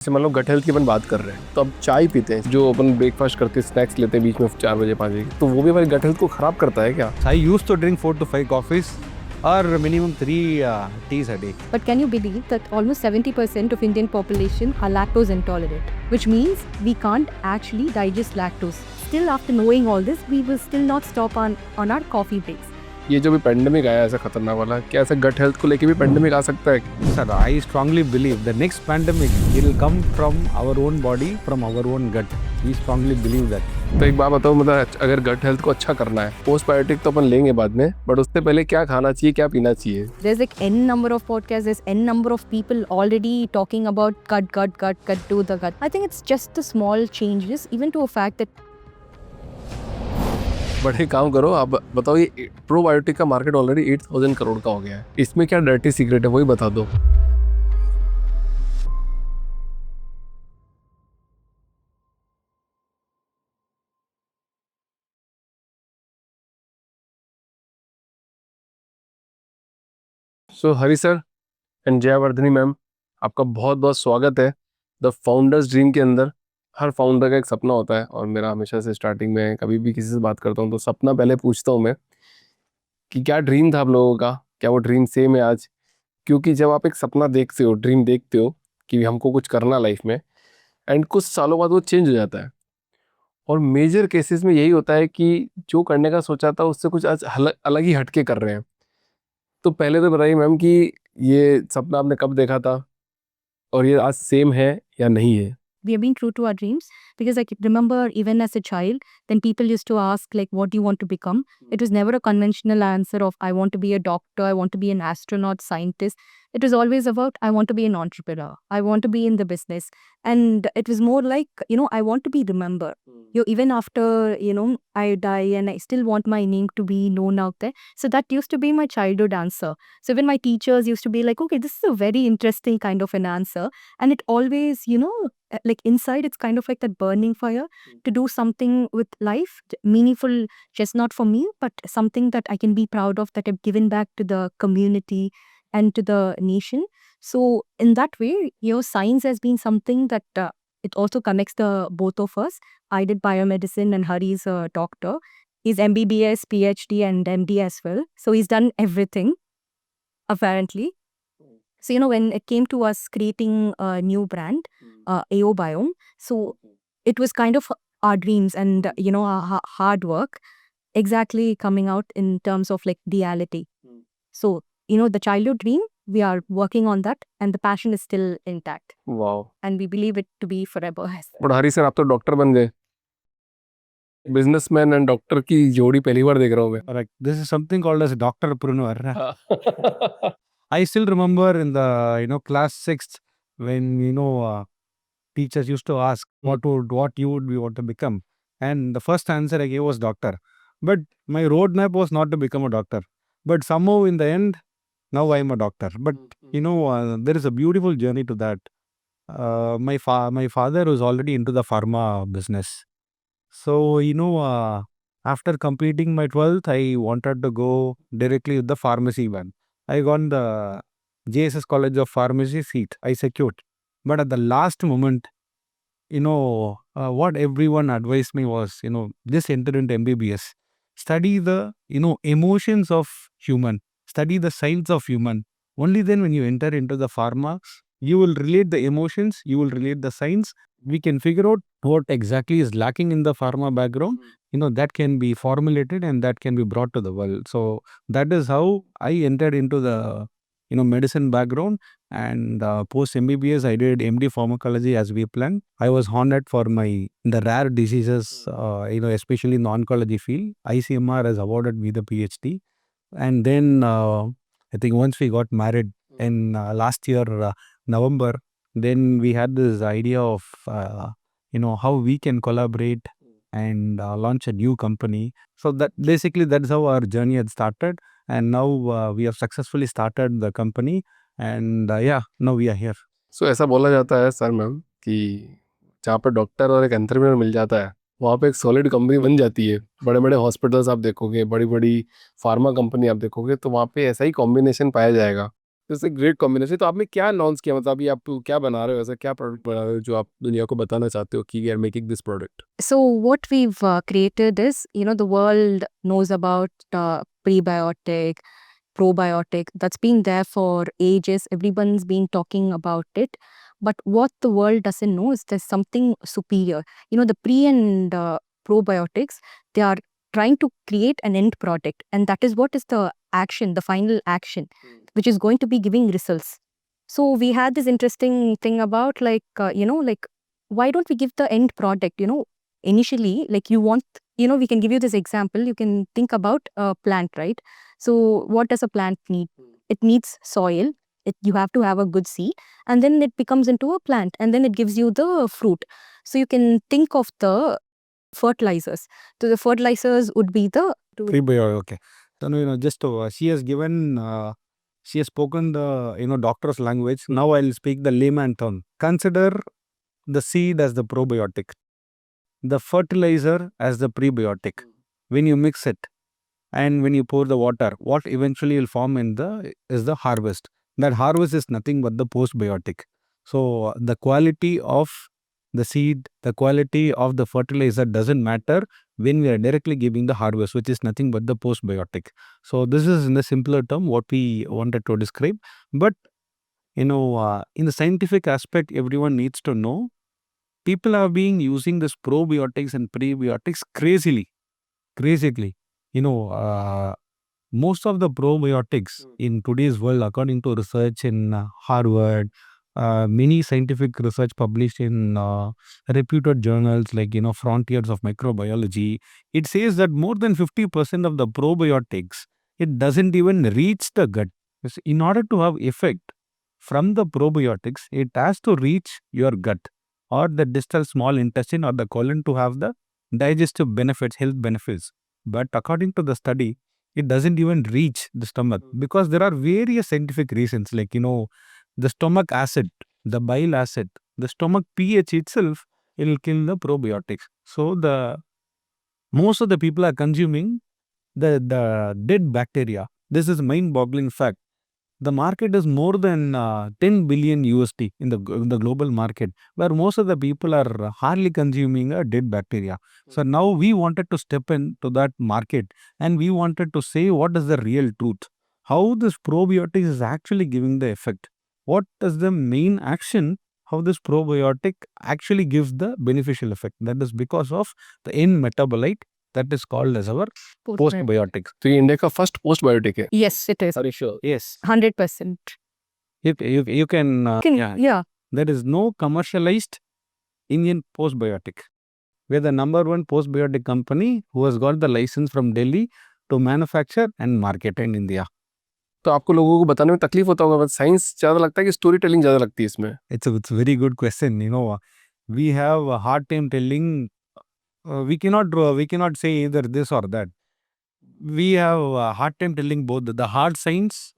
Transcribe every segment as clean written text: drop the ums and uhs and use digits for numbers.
जैसे मान लो gut health की अपन बात कर रहे हैं, तो अब चाय पीते हैं, जो अपन ब्रेकफास्ट करते हैं, स्नैक्स लेते हैं बीच में 4 बजे 5 बजे, तो वो भी हमारी गट हेल्थ को खराब करता है क्या? I used to drink 4 to 5 coffees or minimum 3 teas a day. But can you believe that almost 70% of Indian population are lactose intolerant, which means we can't actually digest lactose. Still, after knowing all this, we will still not stop on our coffee breaks. ये जो भी pandemic आया ऐसा खतरनाक वाला, क्या ऐसा gut health को लेके भी पेंडेमिक आ सकता है? Sir, I strongly believe the next pandemic will come from our own body, from our own gut. We strongly believe that. तो एक बात बताओ, मतलब अगर गट हेल्थ को अच्छा करना है, पोस्टबायोटिक तो अपन लेंगे बाद में, बट उससे पहले क्या खाना चाहिए, क्या पीना चाहिए? There's like n number of podcasts, there's n number of people already talking about gut to the gut. I think it's just the small changes, even to a fact that but एक काम करो, आप बताओ, ये probiotic का market already 8,000 crore का हो गया है, इसमें क्या डर्टी सीक्रेट है, वही बता दो। सो हरी सर एंड जयावर्धनी मैम, आपका बहुत बहुत स्वागत है द फाउंडर्स ड्रीम के अंदर। हर फाउंडर का एक सपना होता है, और मेरा हमेशा से स्टार्टिंग में कभी भी किसी से बात करता हूँ तो सपना पहले पूछता हूँ मैं कि क्या ड्रीम था आप लोगों का, क्या वो ड्रीम सेम है आज? क्योंकि जब आप एक सपना देखते हो, ड्रीम देखते हो कि हमको कुछ करना लाइफ में, एंड कुछ सालों बाद वो चेंज हो जाता है, और मेजर केसेस में यही होता है कि जो करने का सोचा था उससे कुछ आज अलग ही हटके कर रहे हैं। तो पहले तो बताइए मैम कि ये सपना आपने कब देखा था, और ये आज सेम है या नहीं है? we are being true to our dreams, because I can remember even as a child, then people used to ask like, what do you want to become? It was never a conventional answer of I want to be a doctor, I want to be an astronaut, scientist. It was always about I want to be an entrepreneur, I want to be in the business. And it was more like, I want to be remembered. Even after, I die, and I still want my name to be known out there. So that used to be my childhood answer. So even my teachers used to be like, okay, this is a very interesting kind of an answer. And it always, like inside, it's kind of like that burning fire to do something with life, meaningful, just not for me, but something that I can be proud of, that I've given back to the community and to the nation. So in that way, science has been something that it also connects the both of us. I did biomedicine, and Hari is a doctor. He's MBBS, PhD, and MD as well. So he's done everything, apparently. So, when it came to us creating a new brand, AO Biome, so it was kind of our dreams and, our hard work exactly coming out in terms of like reality. So, the childhood dream, we are working on that, and the passion is still intact. वाह। And we believe it to be forever. But Hari sir, आप तो doctor बन गए, businessman and doctor की जोड़ी पहली बार देख रहा हूँ मैं। Correct. This is something called as doctorpreneur. हाँ। I still remember in the class 6th when teachers used to ask what you would be want to become, and the first answer I gave was doctor. But my roadmap was not to become a doctor. But somehow in the end, now I am a doctor. But there is a beautiful journey to that. My father was already into the pharma business. So, after completing my 12th, I wanted to go directly with the pharmacy one. I got the JSS College of Pharmacy seat. I secured. But at the last moment, what everyone advised me was, just enter into MBBS. Study the, emotions of human. Study the science of human. Only then when you enter into the pharma, you will relate the emotions, you will relate the science. We can figure out what exactly is lacking in the pharma background, that can be formulated and that can be brought to the world. So that is how I entered into the, medicine background. And post MBBS, I did MD pharmacology as we planned. I was honored for the rare diseases, especially in the oncology field. ICMR has awarded me the PhD. And then I think once we got married in last year, November, then we had this idea of, how we can collaborate and launch a new company. So that basically that's how our journey had started. And now we have successfully started the company. And now we are here. सो ऐसा बोला जाता है sir ma'am कि जहाँ पे doctor और एक entrepreneur मिल जाता है, वहाँ पे एक सॉलिड कंपनी बन जाती है। बड़े बड़े हॉस्पिटल्स आप देखोगे, बड़ी बड़ी फार्मा कंपनी आप देखोगे, तो वहाँ पे ऐसा ही कॉम्बिनेशन पाया जाएगा। जैसे ग्रेट कॉम्बिनेशन। तो आपने क्या लॉन्च किया, मतलब अभी आप क्या बना रहे हो, ऐसा क्या प्रोडक्ट बना रहे हो जो आप दुनिया को बताना चाहते हो कि we are making this product? So what we've created is, the world knows about prebiotic, probiotic. That's been there for ages. Everyone's been talking about it. But what the world doesn't know is there's something superior. The pre and probiotics, they are trying to create an end product. And that is what is the action, the final action, which is going to be giving results. So we had this interesting thing about like, why don't we give the end product, initially, like you want, we can give you this example. You can think about a plant, right? So what does a plant need? It needs soil. You have to have a good seed, and then it becomes into a plant, and then it gives you the fruit. So you can think of the fertilizers. So the fertilizers would be the Prebiotic. Okay. So just she has given, she has spoken the doctor's language. Now I'll speak the layman term. Consider the seed as the probiotic, the fertilizer as the prebiotic. When you mix it and when you pour the water, what eventually will form is the harvest. That harvest is nothing but the postbiotic. So the quality of the seed, the quality of the fertilizer doesn't matter when we are directly giving the harvest, which is nothing but the postbiotic. So this is in the simpler term what we wanted to describe. But in the scientific aspect, everyone needs to know people are being using this probiotics and prebiotics crazily. Most of the probiotics in today's world, according to research in Harvard, many scientific research published in reputed journals like Frontiers of Microbiology, it says that more than 50% of the probiotics, it doesn't even reach the gut. In order to have effect from the probiotics, it has to reach your gut or the distal small intestine or the colon to have the digestive benefits, health benefits. But according to the study, it doesn't even reach the stomach because there are various scientific reasons like the stomach acid, the bile acid, the stomach pH itself, it will kill the probiotics. So the most of the people are consuming the dead bacteria. This is mind-boggling fact. The market is more than 10 billion USD in the global market, where most of the people are hardly consuming a dead bacteria. So now we wanted to step into that market and we wanted to say what is the real truth. How this probiotic is actually giving the effect. What is the main action? How this probiotic actually gives the beneficial effect. That is because of the end metabolite that is called as our postbiotics. तो ये India का first पोस्टबायोटिक है? Yes, it is. Are you sure? Yes. 100%. You can, Yeah. there is no commercialized Indian postbiotic. We are the number one postbiotic company who has got the license from Delhi to manufacture and market in India. तो आपको लोगों को बताने में तकलीफ होता होगा, बस साइंस ज़्यादा लगता है कि स्टोरी टेलिंग ज़्यादा लगती है इसमें? It's a very good question. We have a hard time telling. We cannot say either this or that. We have a hard time telling both the hard science,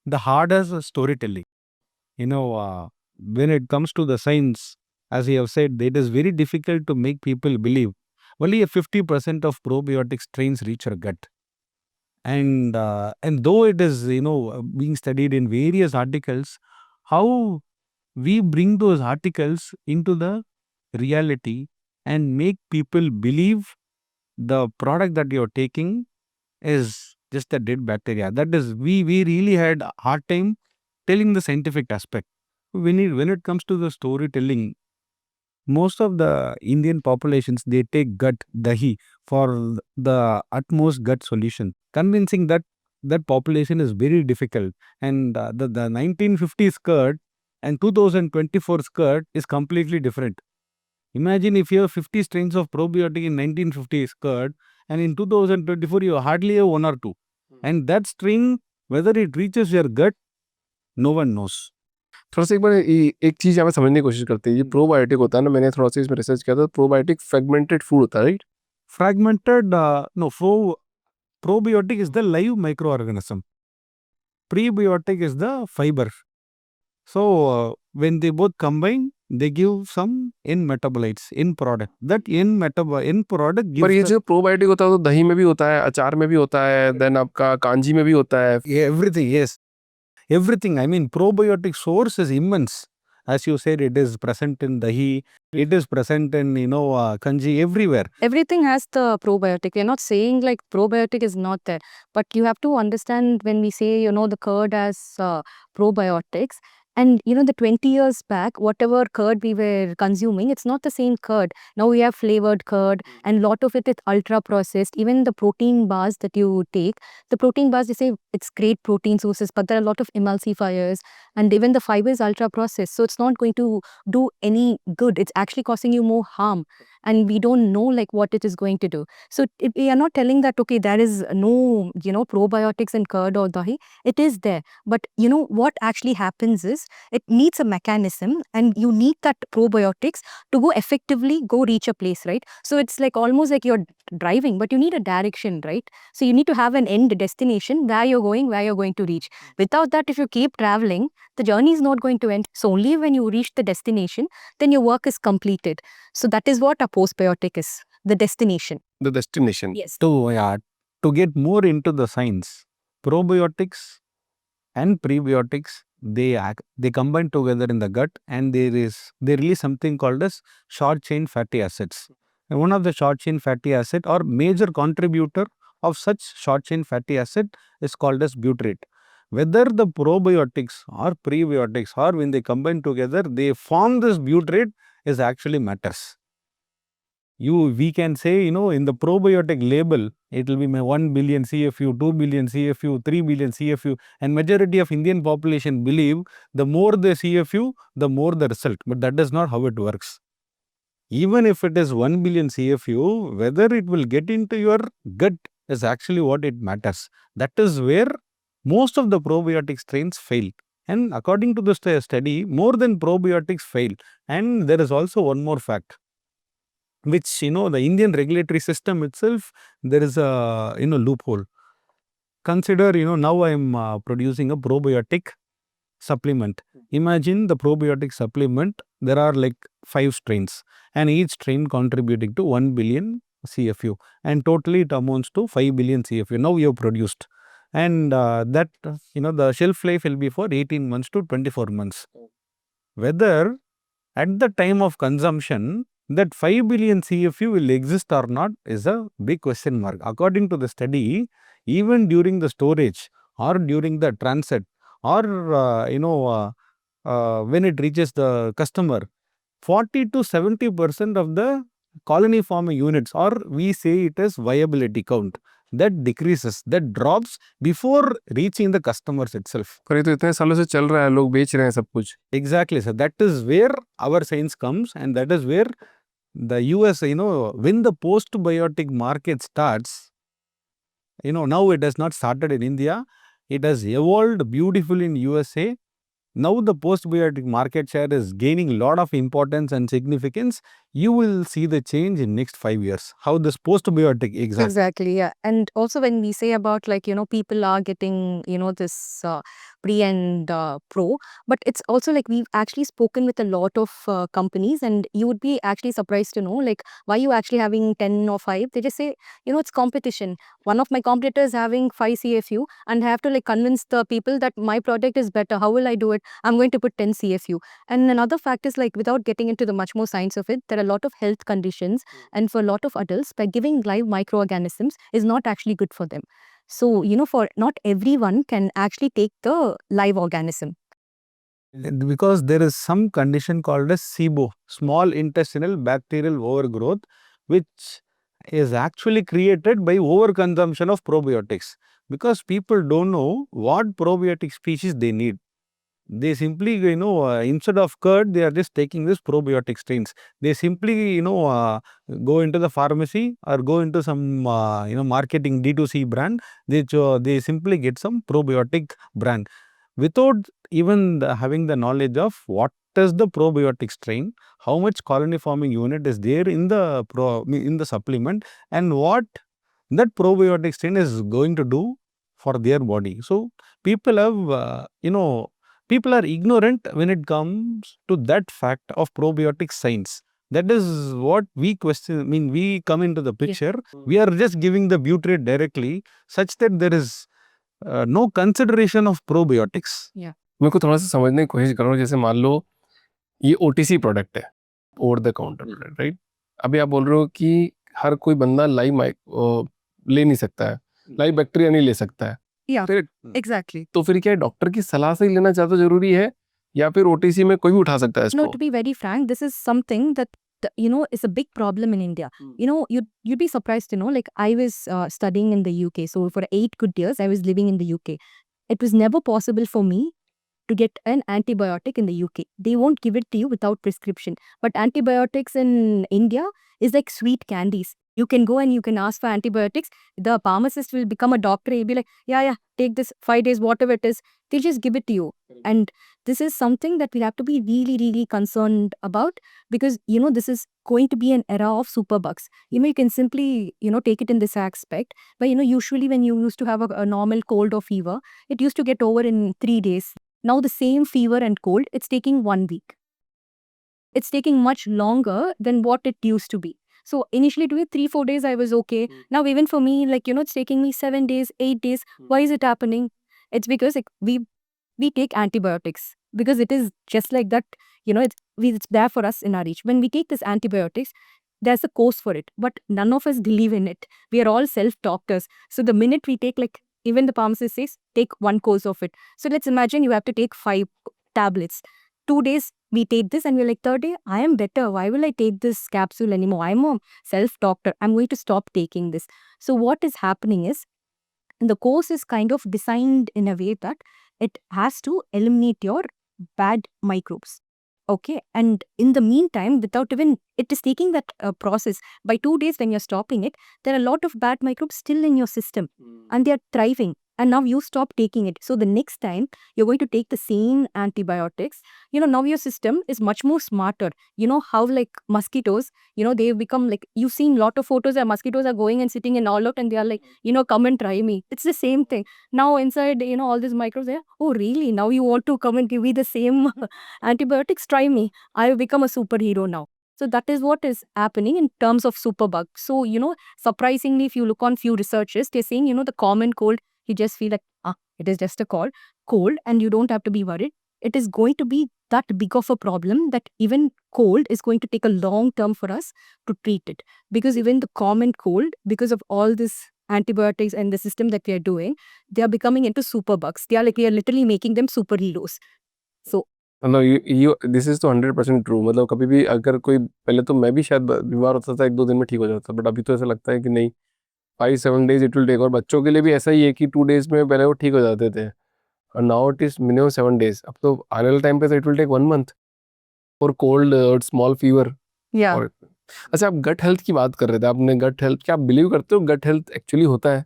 the hard as storytelling. When it comes to the science, as you have said, it is very difficult to make people believe. Only 50% of probiotic strains reach our gut. And though it is, being studied in various articles, how we bring those articles into the reality and make people believe the product that you're taking is just a dead bacteria. That is, we really had a hard time telling the scientific aspect. When it comes to the storytelling, most of the Indian populations, they take gut dahi for the utmost gut solution. Convincing that population is very difficult. And the 1950s curd and 2024 curd is completely different. Imagine if you have 50 strains of probiotic in 1950s curd and in 2024 you hardly have one or two. And that strain, whether it reaches your gut, no one knows. थोड़ा सा एक बार एक चीज़ यहाँ पे समझने की कोशिश करते हैं। ये प्रोबायोटिक होता है ना, मैंने थोड़ा सा इसमें रिसर्च किया था, प्रोबायोटिक फ्रेगमेंटेड फूड होता है, right? Fragmented, no, probiotic is the live microorganism. Prebiotic is the fiber. So when they both combine, they give some end metabolites, end product. That end product gives पर ये जो probiotic होता है तो दही में भी होता है, अचार में भी होता है, देन आपका कांजी में भी होता है। everything. Yes. everything. I mean, probiotic source is immense. As you said, it is present in dahi, it is present in, kanji, everywhere. Everything has the probiotic. We're not saying like probiotic is not there, but you have to understand when we say, the curd has probiotics. And the 20 years back, whatever curd we were consuming, it's not the same curd. Now we have flavored curd, and lot of it is ultra processed. Even the protein bars that you take, the protein bars, they say it's great protein sources, but there are a lot of emulsifiers, and even the fiber is ultra processed. So it's not going to do any good. It's actually causing you more harm, and we don't know like what it is going to do. So we are not telling that okay, there is no probiotics in curd or dahi. It is there, but what actually happens is it needs a mechanism, and you need that probiotics to go effectively go reach a place, right? So it's like almost like you're driving, but you need a direction, right? So you need to have an end destination where you're going to reach. Without that, if you keep traveling, the journey is not going to end. So only when you reach the destination, then your work is completed. So that is what a postbiotic is, the destination. The destination. Yes. To get more into the science, probiotics and prebiotics, they combine together in the gut, and they release something called as short chain fatty acids. And one of the short chain fatty acid or major contributor of such short chain fatty acid is called as butyrate. Whether the probiotics or prebiotics or when they combine together, they form this butyrate is actually matters. We can say, in the probiotic label, it will be 1 billion CFU, 2 billion CFU, 3 billion CFU, and majority of Indian population believe the more the CFU, the more the result. But that is not how it works. Even if it is 1 billion CFU, whether it will get into your gut is actually what it matters. That is where most of the probiotic strains fail. And according to the study, more than probiotics fail. And there is also one more fact, which, the Indian regulatory system itself, there is a, loophole. Consider, now I am producing a probiotic supplement. Imagine the probiotic supplement, there are like 5 strains, and each strain contributing to 1 billion CFU, and totally it amounts to 5 billion CFU. Now you have produced, and that, the shelf life will be for 18 months to 24 months. Whether at the time of consumption, that 5 billion CFU will exist or not is a big question mark. According to the study, even during the storage or during the transit or, when it reaches the customer, 40 to 70% of the colony forming units, or we say it as viability count, that decreases, that drops before reaching the customers itself. पर ये तो इतने सालों से चल रहा है, लोग बेच रहे हैं सब कुछ. Exactly, sir. That is where our science comes, and that is where the US, when the postbiotic market starts, now it has not started in India. It has evolved beautifully in USA. Now the postbiotic market share is gaining a lot of importance and significance. You will see the change in next 5 years. How this postbiotic Exactly, yeah. And also when we say about like, people are getting, this pre and pro, but it's also like we've actually spoken with a lot of companies, and you would be actually surprised to know like why you actually having 10 or 5. They just say, it's competition. One of my competitors having 5 CFU, and I have to like convince the people that my product is better. How will I do it? I'm going to put 10 CFU. And another fact is like, without getting into the much more science of it, there are a lot of health conditions, and for a lot of adults, by giving live microorganisms is not actually good for them. So, for not everyone can actually take the live organism. because there is some condition called as SIBO, small intestinal bacterial overgrowth, which is actually created by overconsumption of probiotics, because people don't know what probiotic species they need. They simply, instead of curd, they are just taking this probiotic strains. They simply, go into the pharmacy or go into some, marketing D2C brand. They simply get some probiotic brand without even having the knowledge of what is the probiotic strain, how much colony forming unit is there in the supplement, and what that probiotic strain is going to do for their body. So people have, people are ignorant when it comes to that fact of probiotic science. That is what we question. I mean, we come into the picture. We are just giving the butyrate directly, such that there is no consideration of probiotics. मेरे को थोड़ा सा समझने की कोशिश कर रहा हूँ, जैसे मान लो ये OTC प्रोडक्ट है, over the counter product, right? अभी आप बोल रहे हो कि हर कोई बंदा लाइव ले नहीं सकता है, लाइव बैक्टीरिया नहीं ले सकता है। Yeah, फिर exactly. तो फिर क्या डॉक्टर की सलाह से ही लेना ज़्यादा जरूरी है, या फिर OTC में कोई भी उठा सकता है No, इसको? to be very frank, this is something that is a big problem in India. You'd be surprised to know. Like I was studying in the UK, so for 8 good years I was living in the UK. It was never possible for me to get an antibiotic in the UK. They won't give it to you without prescription. But antibiotics in India is like sweet candies. You can go and you can ask for antibiotics. The pharmacist will become a doctor. He'll be like, yeah, take this 5 days, whatever it is. They just give it to you. And this is something that we have to be really, really concerned about, because, this is going to be an era of superbugs. You can simply, take it in this aspect. But, usually when you used to have a normal cold or fever, it used to get over in 3 days. Now the same fever and cold, it's taking 1 week. It's taking much longer than what it used to be. So initially it was 3-4 days I was okay. Now even for me, it's taking me 7 days, 8 days. Why is it happening? It's because we take antibiotics, because it is just like that, it's there for us in our reach. When we take this antibiotics, there's a course for it, but none of us believe in it. We are all self-doctors. So the minute we take, even the pharmacist says, take 1 course of it. So let's imagine you have to take 5 tablets. 2 days we take this and we're like, third day, I am better. Why will I take this capsule anymore? I'm a self-doctor. I'm going to stop taking this. So what is happening is, the course is kind of designed in a way that it has to eliminate your bad microbes. Okay. And in the meantime, without even, it is taking that process. By 2 days when you're stopping it, there are a lot of bad microbes still in your system and they are thriving. And now you stop taking it. So the next time you're going to take the same antibiotics, now your system is much more smarter. How like mosquitoes, they've become like, you've seen a lot of photos where mosquitoes are going and sitting in all out and they are like, come and try me. It's the same thing. Now inside, all these microbes, oh really? Now you want to come and give me the same antibiotics? Try me. I have become a superhero now. So that is what is happening in terms of superbug. So, surprisingly, if you look on few researchers, they're saying, the common cold, you just feel like, it is just a cold and you don't have to be worried. It is going to be that big of a problem that even cold is going to take a long term for us to treat it. Because even the common cold, because of all this antibiotics and the system that we are doing, they are becoming into superbugs. We are literally making them superheroes. So मतलब ये this is तो 100% true. मतलब कभी भी अगर कोई, पहले तो मैं भी शायद बीमार होता था 1-2 दिन में ठीक हो जाता, बट अभी तो ऐसा लगता है कि नहीं, 5-7 डेज इट विल टेक। और बच्चों के लिए भी ऐसा ही है कि 2 डेज में पहले वो ठीक हो जाते थे, और now it is minimum 7 days. अब तो आने वाले टाइम पे तो it will take 1 month for cold और स्मॉल फीवर। और अच्छा, आप गट हेल्थ की बात कर रहे थे, आपने गट हेल्थ, क्या आप बिलीव करते हो गट हेल्थ एक्चुअली होता है?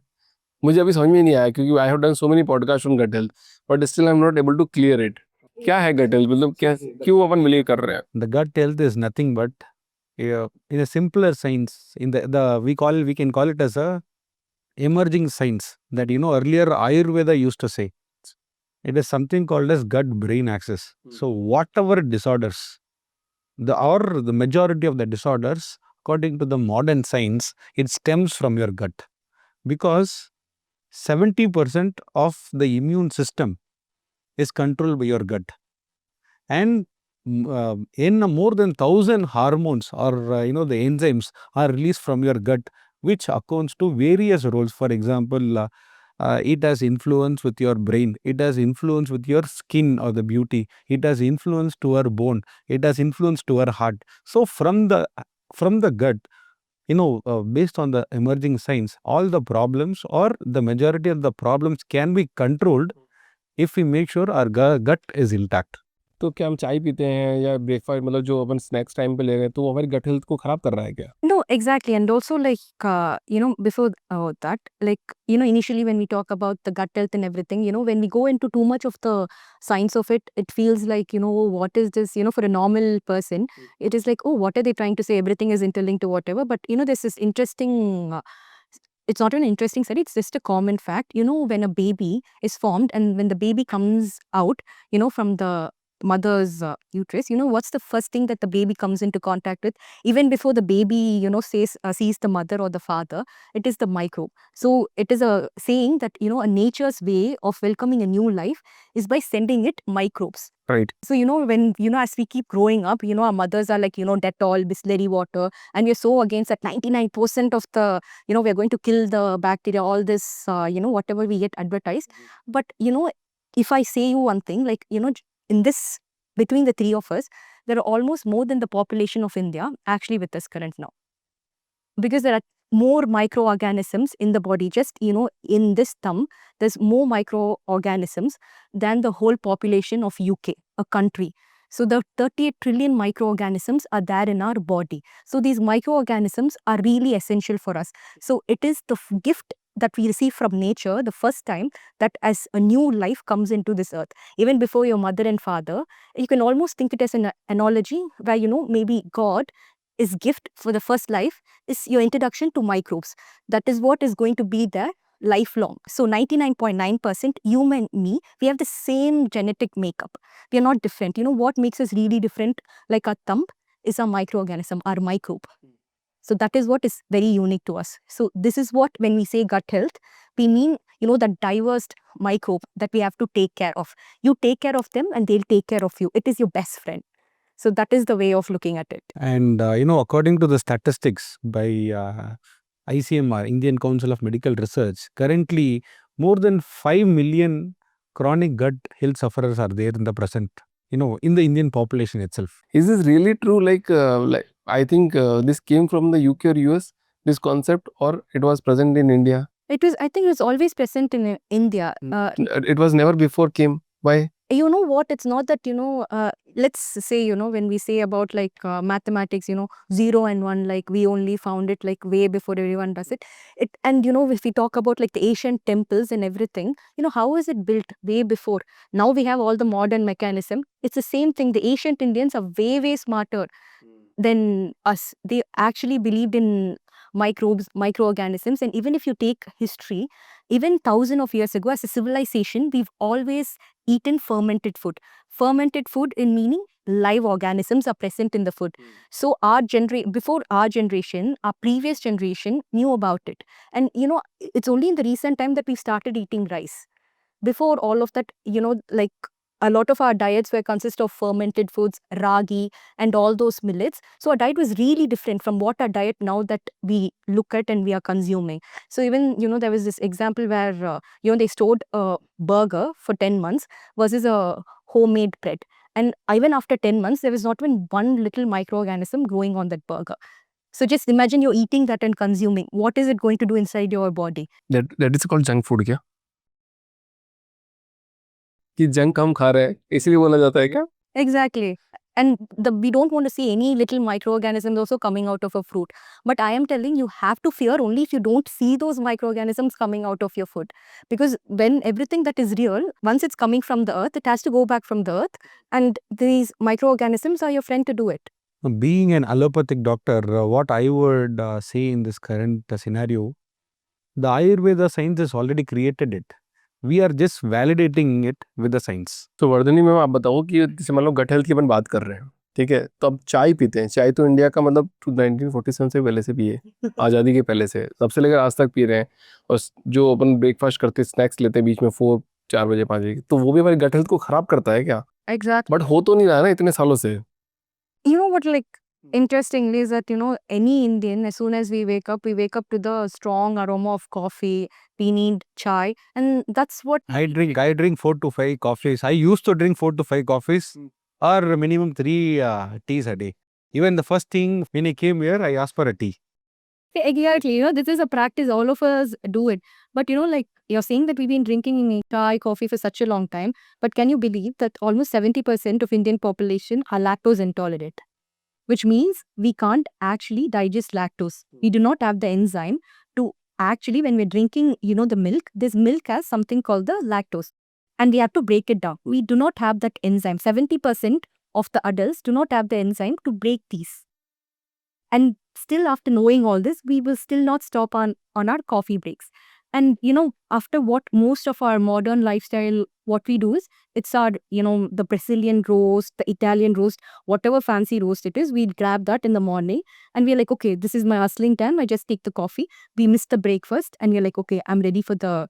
मुझे अभी समझ में नहीं आया, क्योंकि I have done so many podcast on gut health, but still I am not able to clear it. क्या है गट हेल्थ? मतलब क्या, क्यों अपन बिलीव कर रहे हैं? The gut health is nothing but in a simpler science. In we can call it as a emerging science that earlier Ayurveda used to say. It is something called as gut-brain axis. So whatever disorders, the majority of the disorders, according to the modern science, it stems from your gut, because 70% of the immune system is controlled by your gut, and in more than 1,000 hormones or the enzymes are released from your gut, which accounts to various roles. For example, it has influence with your brain, it has influence with your skin or the beauty, it has influence to our bone, it has influence to our heart. So from the gut, based on the emerging science, all the problems or the majority of the problems can be controlled if we make sure our gut is intact. तो क्या हम चाय पीते हैं या breakfast, मतलब जो अपन snacks time पे ले रहे हैं, तो वो हमारी गट हेल्थ को खराब कर रहा है क्या? No, exactly. And also, before that, initially when we talk about the gut health and everything, when we go into too much of the science of it, it feels like, what is this, for a normal person, it is like, oh, what are they trying to say? Everything is interlinked to whatever. But, there's this interesting, it's not an interesting study, it's just a common fact. When a baby is formed and when the baby comes out, from the mother's uterus, what's the first thing that the baby comes into contact with? Even before the baby, sees the mother or the father, it is the microbe. So it is a saying that, a nature's way of welcoming a new life is by sending it microbes. Right. So, when, as we keep growing up, our mothers are like, Dettol, Bisleri water, and we're so against that 99% of the, we're going to kill the bacteria, all this, whatever we get advertised. But, if I say you one thing, like, in this, between the three of us, there are almost more than the population of India actually with us current now. Because there are more microorganisms in the body, just, in this thumb, there's more microorganisms than the whole population of UK, a country. So the 38 trillion microorganisms are there in our body. So these microorganisms are really essential for us. So it is the gift that we receive from nature the first time that as a new life comes into this earth. Even before your mother and father, you can almost think it as an analogy where, maybe God is gift for the first life is your introduction to microbes. That is what is going to be there lifelong. So 99.9% you and me, we have the same genetic makeup. We are not different. What makes us really different, like our thumb, is our microorganism, our microbe. So that is what is very unique to us. So this is what, when we say gut health, we mean, that diverse microbe that we have to take care of. You take care of them and they'll take care of you. It is your best friend. So that is the way of looking at it. And according to the statistics by ICMR, Indian Council of Medical Research, currently more than 5 million chronic gut health sufferers are there in the present, in the Indian population itself. Is this really true? Like I think this came from the UK or US, this concept, or it was present in India? I think it was always present in India. It was never before came. Why? You know what, it's not that, let's say, when we say about like mathematics, 0 and 1, like we only found it like way before everyone does it. And if we talk about like the ancient temples and everything, how is it built way before? Now we have all the modern mechanism. It's the same thing. The ancient Indians are way smarter than us. They actually believed in microbes, microorganisms. And even if you take history, even thousands of years ago, as a civilization, we've always eaten fermented food. Fermented food in meaning live organisms are present in the food. So before our generation, our previous generation knew about it. And it's only in the recent time that we started eating rice. Before all of that, like a lot of our diets were consist of fermented foods, ragi, and all those millets. So our diet was really different from what our diet now that we look at and we are consuming. So even, there was this example where, they stored a burger for 10 months versus a homemade bread. And even after 10 months, there was not even one little microorganism growing on that burger. So just imagine you're eating that and consuming. What is it going to do inside your body? That is called junk food क्या? कि junk हम खा रहे हैं इसलिए बोला जाता है क्या? Exactly. And we don't want to see any little microorganisms also coming out of a fruit. But I am telling you, have to fear only if you don't see those microorganisms coming out of your food. Because when everything that is real, once it's coming from the earth, it has to go back from the earth. And these microorganisms are your friend to do it. Being an allopathic doctor, what I would say in this current scenario, the Ayurveda science has already created it. We are just validating it with the science. तो वर्धनी ma'am आप बताओ कि जैसे मान लो gut health की अपन बात कर रहे हैं, ठीक है, तो अब चाय पीते हैं. चाय तो इंडिया का मतलब 1947 से पहले से पिए, आज़ादी के पहले से तब से लेकर आज तक पी रहे हैं. और जो अपन ब्रेकफास्ट करते स्नैक्स लेते हैं बीच में 4 बजे 5 बजे, तो वो भी हमारी गट हेल्थ को खराब करता है क्या? Exactly. बट हो तो नहीं रहा है ना इतने सालों से. You know what, like, interestingly is that, any Indian, as soon as we wake up to the strong aroma of coffee. We need chai. And that's what... I drink 4 to 5 coffees. I used to drink 4 to 5 coffees or minimum 3 teas a day. Even the first thing when I came here, I asked for a tea. Exactly. This is a practice. All of us do it. But, like, you're saying that we've been drinking chai, coffee for such a long time. But can you believe that almost 70% of Indian population are lactose intolerant? Which means we can't actually digest lactose. We do not have the enzyme to actually, when we're drinking, the milk, this milk has something called the lactose. And we have to break it down. We do not have that enzyme. 70% of the adults do not have the enzyme to break these. And still, after knowing all this, we will still not stop on our coffee breaks. And after what most of our modern lifestyle, what we do is, it's our, the Brazilian roast, the Italian roast, whatever fancy roast it is, we grab that in the morning and we're like, okay, this is my hustling time. I just take the coffee. We miss the breakfast and we're like, okay, I'm ready for the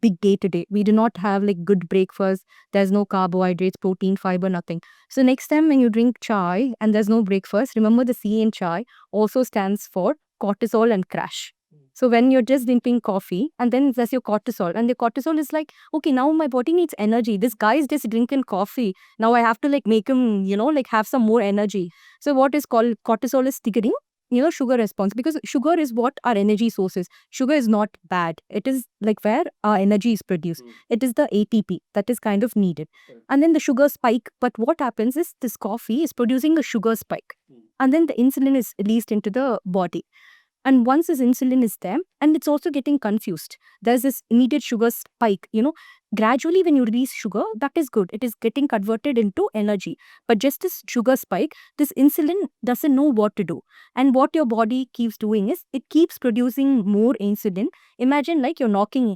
big day today. We do not have like good breakfast. There's no carbohydrates, protein, fiber, nothing. So next time when you drink chai and there's no breakfast, remember the C in chai also stands for cortisol and crash. So when you're just drinking coffee and then there's your cortisol, and the cortisol is like, okay, now my body needs energy. This guy is just drinking coffee. Now I have to like make him, like have some more energy. So what is called cortisol is triggering, sugar response, because sugar is what our energy source is. Sugar is not bad. It is like where our energy is produced. It is the ATP that is kind of needed. And then the sugar spike. But what happens is this coffee is producing a sugar spike. And then the insulin is released into the body. And once this insulin is there, and it's also getting confused, there's this immediate sugar spike, gradually when you release sugar, that is good. It is getting converted into energy. But just this sugar spike, this insulin doesn't know what to do. And what your body keeps doing is, it keeps producing more insulin. Imagine like you're knocking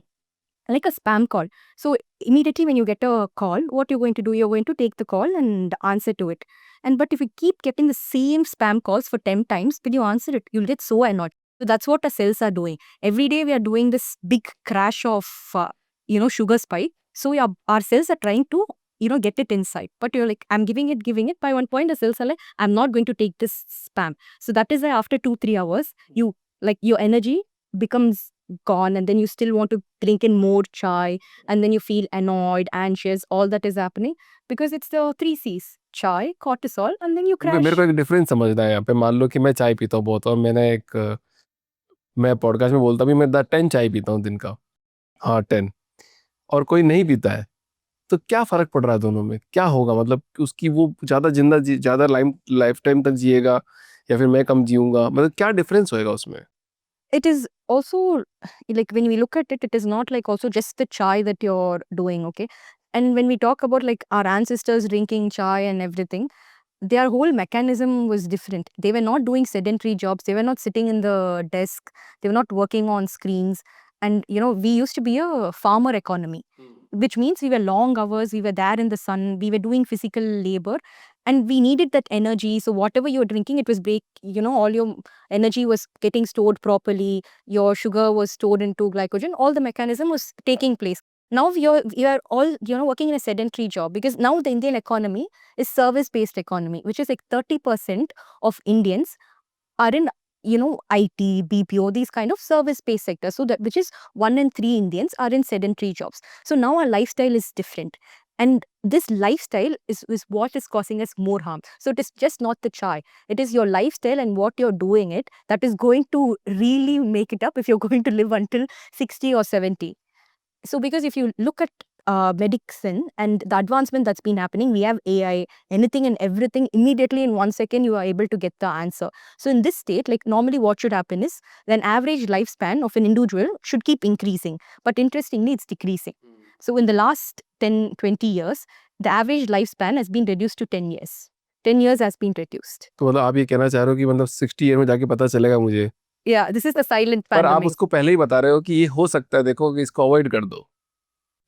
like a spam call. So immediately when you get a call, what you're going to do, you're going to take the call and answer to it. But if you keep getting the same spam calls for 10 times, when you answer it, you'll get so annoyed. So that's what our cells are doing. Every day we are doing this big crash of, sugar spike. So our cells are trying to, get it inside. But you're like, I'm giving it. By one point, the cells are like, I'm not going to take this spam. So that is why after 2-3 hours, your energy becomes gone, and then you still want to drink in more chai, and then you feel annoyed, anxious, all that is happening because it's the 3 C's: chai, cortisol, and then you crash. मेरे को एक difference समझना है यहाँ पे। मान लो कि मैं चाय पीता हूँ बहुत, और मैं पॉडकास्ट में बोलता भी मैं 10 चाय पीता हूँ दिन का, हाँ 10, और कोई नहीं पीता है, तो क्या फर्क पड़ रहा है दोनों में? क्या होगा? मतलब उसकी वो ज़्यादा लाइफ टाइम तक जिएगा, या फिर मैं कम जीऊँगा? मतलब क्या डिफरेंस होएगा उसमें? It is also like, when we look at it, it is not like also just the chai that you're doing, okay? And when we talk about like our ancestors drinking chai and everything, their whole mechanism was different. They were not doing sedentary jobs. They were not sitting in the desk. They were not working on screens. And, we used to be a farmer economy, which means we were long hours. We were there in the sun. We were doing physical labor, and we needed that energy. So whatever you were drinking, it was all your energy was getting stored properly. Your sugar was stored into glycogen. All the mechanism was taking place. Now we are all working in a sedentary job, because now the Indian economy is service-based economy, which is like 30% of Indians are in IT, BPO, these kind of service-based sectors. So that, which is 1 in 3 Indians are in sedentary jobs. So now our lifestyle is different. And this lifestyle is what is causing us more harm. So it is just not the chai. It is your lifestyle and what you're doing it that is going to really make it up if you're going to live until 60 or 70. So because if you look at medicine and the advancement that's been happening, we have AI, anything and everything, immediately in 1 second you are able to get the answer. So in this state, like normally what should happen is, the average lifespan of an individual should keep increasing. But interestingly, it's decreasing. So in the last 10-20 years, the average lifespan has been reduced to 10 years. 10 years has been reduced. तो मतलब आप ये कहना चाह रहे हो कि मतलब 60 ईयर में जाके पता चलेगा मुझे? Yeah, this is the silent पर आप pandemic. उसको पहले ही बता रहे हो कि ये हो सकता है, देखो कि इसको अवॉइड कर दो।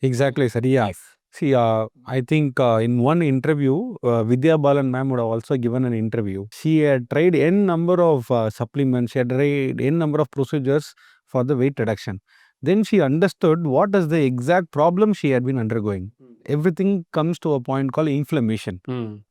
Exactly, sir. Yeah. See, I think in one interview, Vidya Balan ma'am would have also given an interview. She had tried n number of supplements. She had tried n number of procedures for the weight reduction. Then she understood what is the exact problem she had been undergoing. Everything comes to a point called inflammation.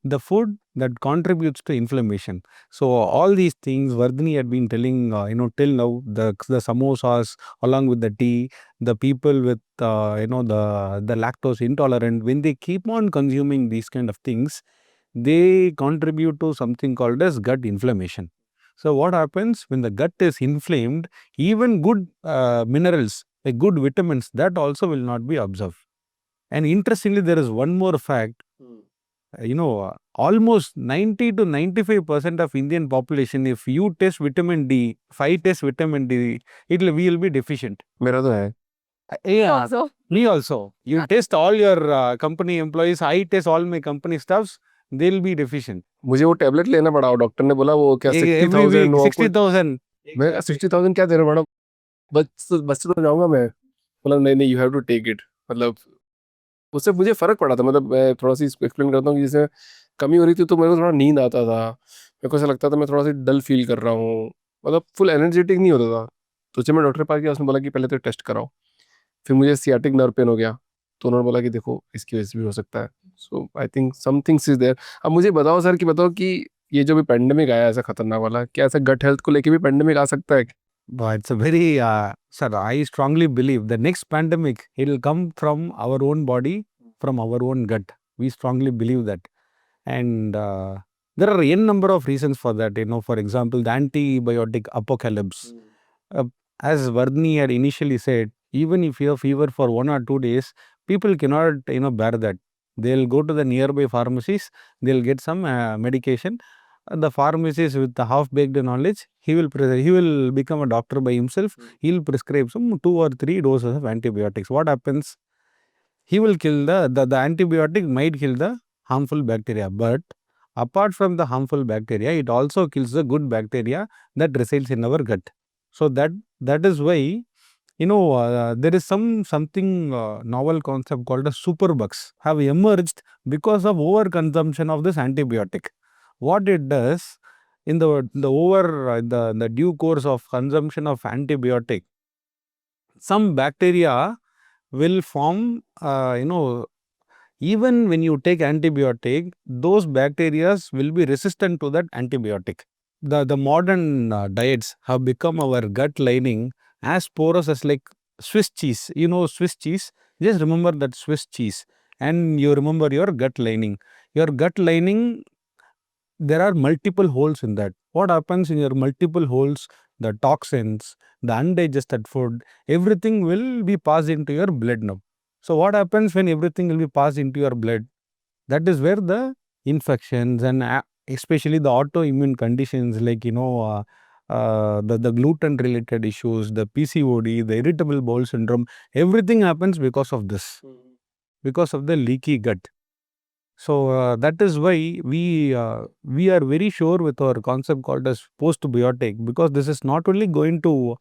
The food that contributes to inflammation. So all these things Vardhini had been telling, till now, the samosas along with the tea, the people with the lactose intolerant, when they keep on consuming these kind of things, they contribute to something called as gut inflammation. So what happens when the gut is inflamed, even good minerals, like good vitamins, that also will not be absorbed. And interestingly, there is one more fact. Almost 90 to 95% of Indian population, if you test vitamin D, 5 test vitamin D, we will be deficient. मेरा तो है। Yeah, Also, me also. You test all your company employees, I test all my company staffs, they'll be deficient. मुझे वो tablet लेना पड़ा, doctor ने बोला वो क्या Every 60,000 week, 60,000. मैं 60,000 क्या दे रहा हूँ मैडम? बस तो जाऊंगा मैं, मतलब नहीं you have to take it, मतलब उससे मुझे फर्क पड़ा था। मतलब मैं थोड़ा सी एक्सप्लेन करता हूँ कि जैसे कमी हो रही थी तो मेरे को थोड़ा नींद आता था, मेरे को ऐसा लगता था मैं थोड़ा सा डल फील कर रहा हूँ, मतलब फुल एनर्जेटिक नहीं होता था। तो जब मैं डॉक्टर के पास गया उसने बोला कि पहले तो टेस्ट कराओ। फिर मुझे सियाटिक नर्व पेन हो गया, तो उन्होंने बोला कि देखो इसकी वजह से भी हो सकता है। So I think some things is there. अब मुझे बताओ सर कि बताओ कि ये जो भी पेंडेमिक आया ऐसा खतरनाक वाला, क्या ऐसा गट हेल्थ को लेके भी पेंडेमिक आ सकता है? But it's a very, sir, I strongly believe the next pandemic, it will come from our own body, from our own gut. We strongly believe that. And there are n number of reasons for that. For example, the antibiotic apocalypse. Uh, as Vardhani had initially said, even if you have fever for 1 or 2 days, people cannot, bear that. They'll go to the nearby pharmacies, they'll get some medication. The pharmacist with the half-baked knowledge, he will become a doctor by himself. He'll prescribe some 2 or 3 doses of antibiotics. What happens? He will kill the antibiotic might kill the harmful bacteria, but apart from the harmful bacteria, it also kills the good bacteria that resides in our gut. So that is why there is something novel concept called as superbugs have emerged because of overconsumption of this antibiotic. What it does in the due course of consumption of antibiotic, some bacteria will form. Even when you take antibiotic, those bacteria will be resistant to that antibiotic. The modern diets have become our gut lining as porous as like Swiss cheese. Swiss cheese. Just remember that Swiss cheese, and you remember your gut lining. Your gut lining, there are multiple holes in that. What happens in your multiple holes? The toxins, the undigested food, everything will be passed into your blood now. So what happens when everything will be passed into your blood? That is where the infections and especially the autoimmune conditions like the gluten related issues, the PCOD, the irritable bowel syndrome, everything happens because of this, because of the leaky gut. So that is why we are very sure with our concept called as postbiotic, because this is not only going to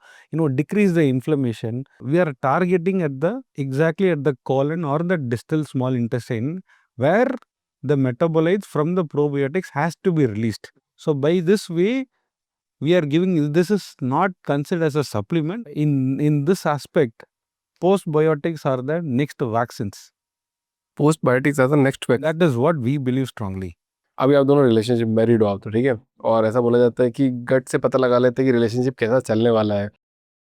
decrease the inflammation. We are targeting at the exactly at the colon or the distal small intestine where the metabolites from the probiotics has to be released. So by this way we are giving, this is not considered as a supplement. In this aspect, postbiotics are the next vaccines. Postbiotics as a next vaccine. That is what we believe strongly. अभी आप दोनों relationship married हो आप तो ठीक है, और ऐसा बोला जाता है कि गट से पता लगा लेते हैं कि रिलेशनशिप कैसा चलने वाला है।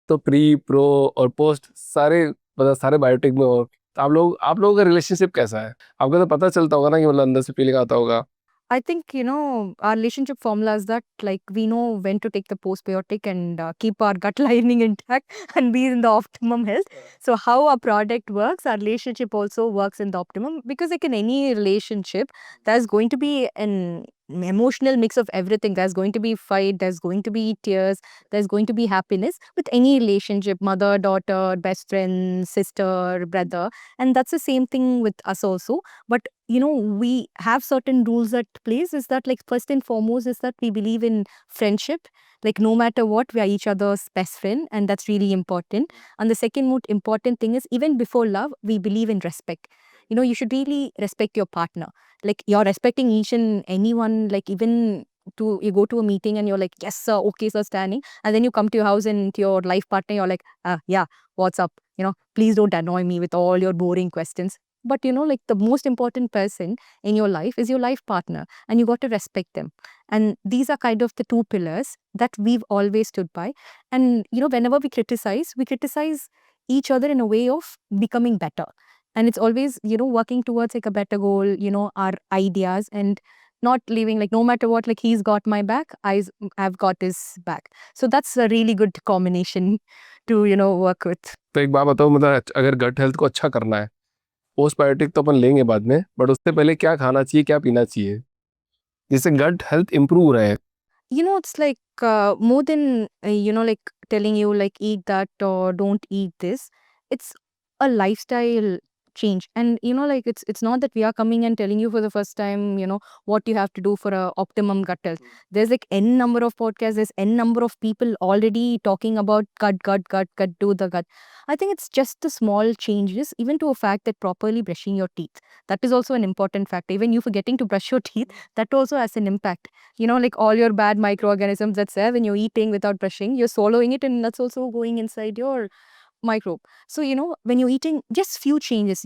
तो प्री प्रो और पोस्ट सारे मतलब सारे बायोटिक में हो, तो आप लोगों का रिलेशनशिप कैसा है? आपको तो पता चलता होगा ना कि मतलब अंदर से फीलिंग आता होगा। I think, our relationship formula is that like we know when to take the postbiotic and keep our gut lining intact and be in the optimum health. So, how our product works, our relationship also works in the optimum, because, like in any relationship, there's going to be an emotional mix of everything. There's going to be fight, there's going to be tears, there's going to be happiness with any relationship, mother, daughter, best friend, sister, brother. And that's the same thing with us also. But we have certain rules at place. Is that like first and foremost is that we believe in friendship, like no matter what we are each other's best friend, and that's really important. And the second most important thing is, even before love, we believe in respect. You should really respect your partner, like you're respecting each and anyone, like even you go to a meeting and you're like, yes sir, okay sir, standing, and then you come to your house and to your life partner you're like, yeah, what's up, please don't annoy me with all your boring questions. But like the most important person in your life is your life partner, and you got to respect them. And these are kind of the two pillars that we've always stood by. And whenever we criticize each other in a way of becoming better. And it's always, working towards like a better goal, our ideas, and not leaving like no matter what, like he's got my back, I've got his back. So that's a really good combination to, work with. तो एक बात बताओ, मतलब अगर gut health को अच्छा करना है, पोस्टबायोटिक तो अपन लेंगे बाद में, बट उससे पहले क्या खाना चाहिए, क्या पीना चाहिए जिससे गट हेल्थ इंप्रूव रहे? It's like more than, like telling you like eat that or don't eat this. It's a lifestyle change. And like it's not that we are coming and telling you for the first time what you have to do for a optimum gut health. There's like n number of podcasts, there's n number of people already talking about gut, do the gut. I think it's just the small changes, even to a fact that properly brushing your teeth, that is also an important factor. Even you forgetting to brush your teeth, that also has an impact. Like all your bad microorganisms that's there when you're eating without brushing, you're swallowing it, and that's also going inside your microbe. So when you're eating, just few changes.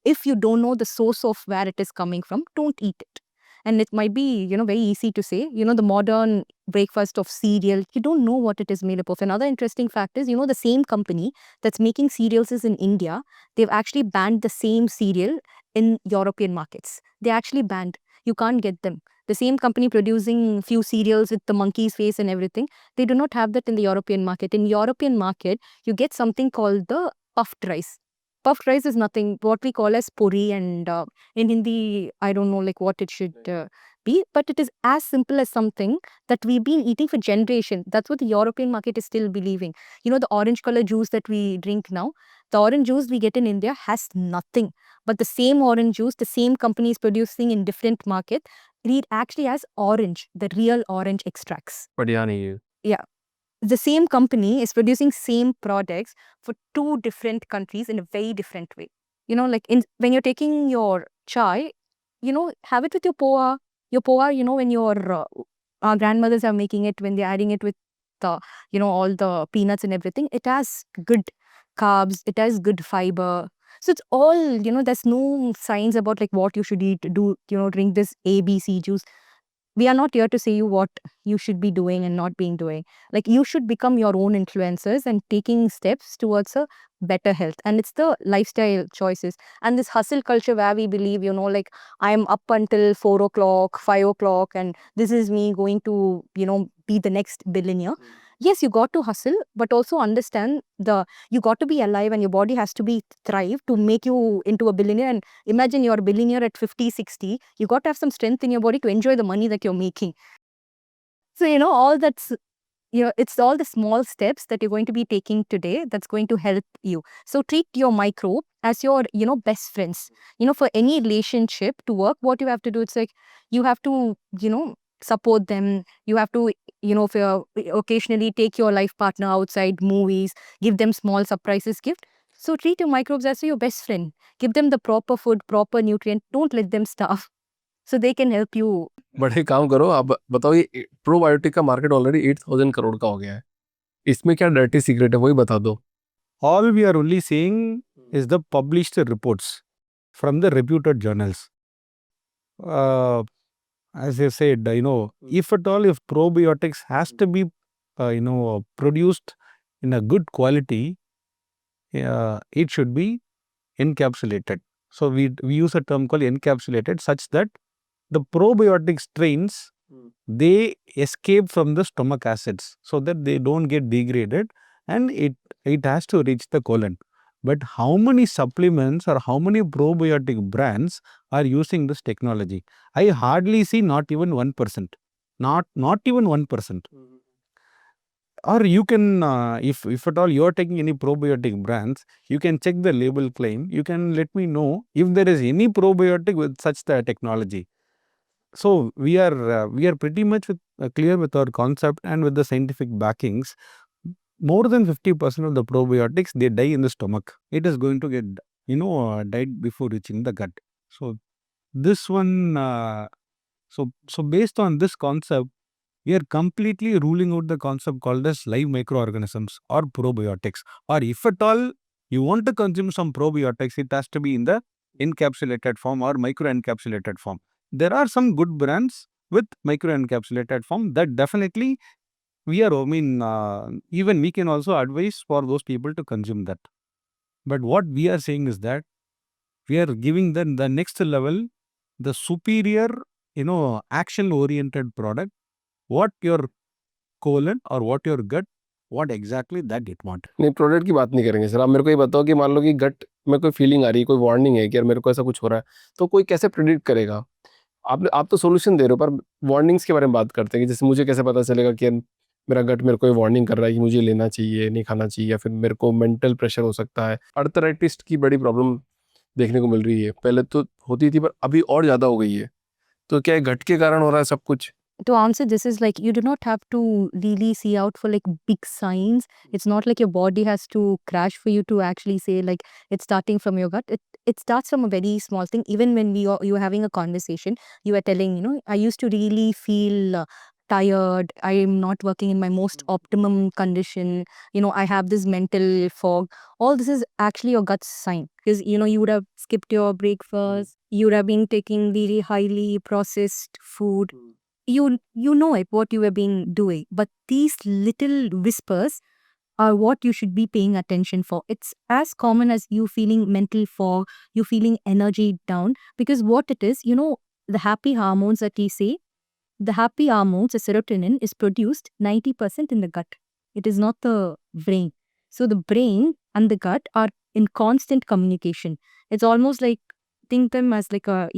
If you don't know the source of where it is coming from, don't eat it. And it might be very easy to say, the modern breakfast of cereal, you don't know what it is made up of. Another interesting fact is, the same company that's making cereals is in India. They've actually banned the same cereal in European markets. They actually banned. You can't get them. The same company producing few cereals with the monkey's face and everything, they do not have that in the European market. In European market, you get something called the puffed rice. Puffed rice is nothing, what we call as puri, and in Hindi, I don't know like what it should be, but it is as simple as something that we've been eating for generation. That's what the European market is still believing. The orange color juice that we drink now, the orange juice we get in India has nothing. But the same orange juice, the same company is producing in different market, it actually has orange, the real orange extracts. बढ़िया नहीं है. Yeah. The same company is producing same products for two different countries in a very different way. Like when you're taking your chai, have it with your poha. Your poha, when your our grandmothers are making it, when they're adding it with the, all the peanuts and everything, it has good carbs, it has good fiber. So it's all, there's no signs about like what you should eat, do, drink this ABC juice. We are not here to say you what you should be doing and not being doing. Like you should become your own influencers and taking steps towards a better health. And it's the lifestyle choices and this hustle culture where we believe, like I'm up until 4 o'clock, 5 o'clock, and this is me going to, be the next billionaire. Yes, you got to hustle, but also understand you got to be alive and your body has to be thrive to make you into a billionaire. And imagine you're a billionaire at 50, 60. You got to have some strength in your body to enjoy the money that you're making. So, all that's, it's all the small steps that you're going to be taking today that's going to help you. So treat your microbe as your, best friends. For any relationship to work, what you have to do, it's like you have to, support them. You have to, if you occasionally take your life partner outside, movies, give them small surprises gift. So treat your microbes as your best friend. Give them the proper food, proper nutrient. Don't let them starve. So they can help you. But एक काम करो, आप बताओ, ये probiotic का market already 8,000 crore का हो गया है. इसमें क्या डर्टी सीक्रेट है, वही बता दो. All we are only saying is the published reports from the reputed journals. As I said, if at all, if probiotics has to be, produced in a good quality, it should be encapsulated. So we use a term called encapsulated, such that the probiotic strains, they escape from the stomach acids so that they don't get degraded, and it has to reach the colon. But how many supplements or how many probiotic brands are using this technology? I hardly see not even 1%. Not even 1%. Or you can, if at all you are taking any probiotic brands, you can check the label claim. You can let me know if there is any probiotic with such the technology. So we are pretty much clear with our concept and with the scientific backings. More than 50% of the probiotics, they die in the stomach. It is going to get died before reaching the gut. So this one, so based on this concept, we are completely ruling out the concept called as live microorganisms or probiotics. Or if at all you want to consume some probiotics, it has to be in the encapsulated form or microencapsulated form. There are some good brands with microencapsulated form that definitely even we can also advise for those people to consume that. But what we are saying is that we are giving them the next level, the superior, action-oriented product, what your colon or what your gut, what exactly that it want. नहीं, product की बात नहीं करेंगे sir. आप मेरे को ये बताओ कि मान लो कि गट में कोई फीलिंग आ रही है, कोई वार्निंग है कि यार मेरे को ऐसा कुछ हो रहा है, तो कोई कैसे प्रेडिक्ट करेगा? आप तो सोल्यूशन दे रहे हो, पर वार्निंग्स के बारे में बात करते हैं कि जैसे मुझे कैसे पता चलेगा कि यार मेरा गट मेरे को वार्निंग कर रहा है कि मुझे लेना चाहिए, नहीं खाना चाहिए, या फिर मेरे को मेंटल प्रेशर हो सकता है. अर्थराइटिस की बड़ी प्रॉब्लम देखने को मिल रही है, पहले तो होती थी पर अभी और ज़्यादा हो गई है। तो क्या ये घट के कारण हो रहा है सब कुछ? To answer this is like you do not have to really see out for like big signs. It's not like your body has to crash for you to actually say like it's starting from your gut. It starts from a very small thing. Even when you are having a conversation, you are telling, I used to really feel tired. I am not working in my most optimum condition. I have this mental fog. All this is actually your gut sign, because you would have skipped your breakfast. You would have been taking really highly processed food. You know it, what you have been doing, but these little whispers are what you should be paying attention for. It's as common as you feeling mental fog, you feeling energy down, because what it is, the happy hormones that we say, the happy hormones, the serotonin, is produced 90% in the gut. It is not the brain. So the brain and the gut are in constant communication. It's almost like, think them as like a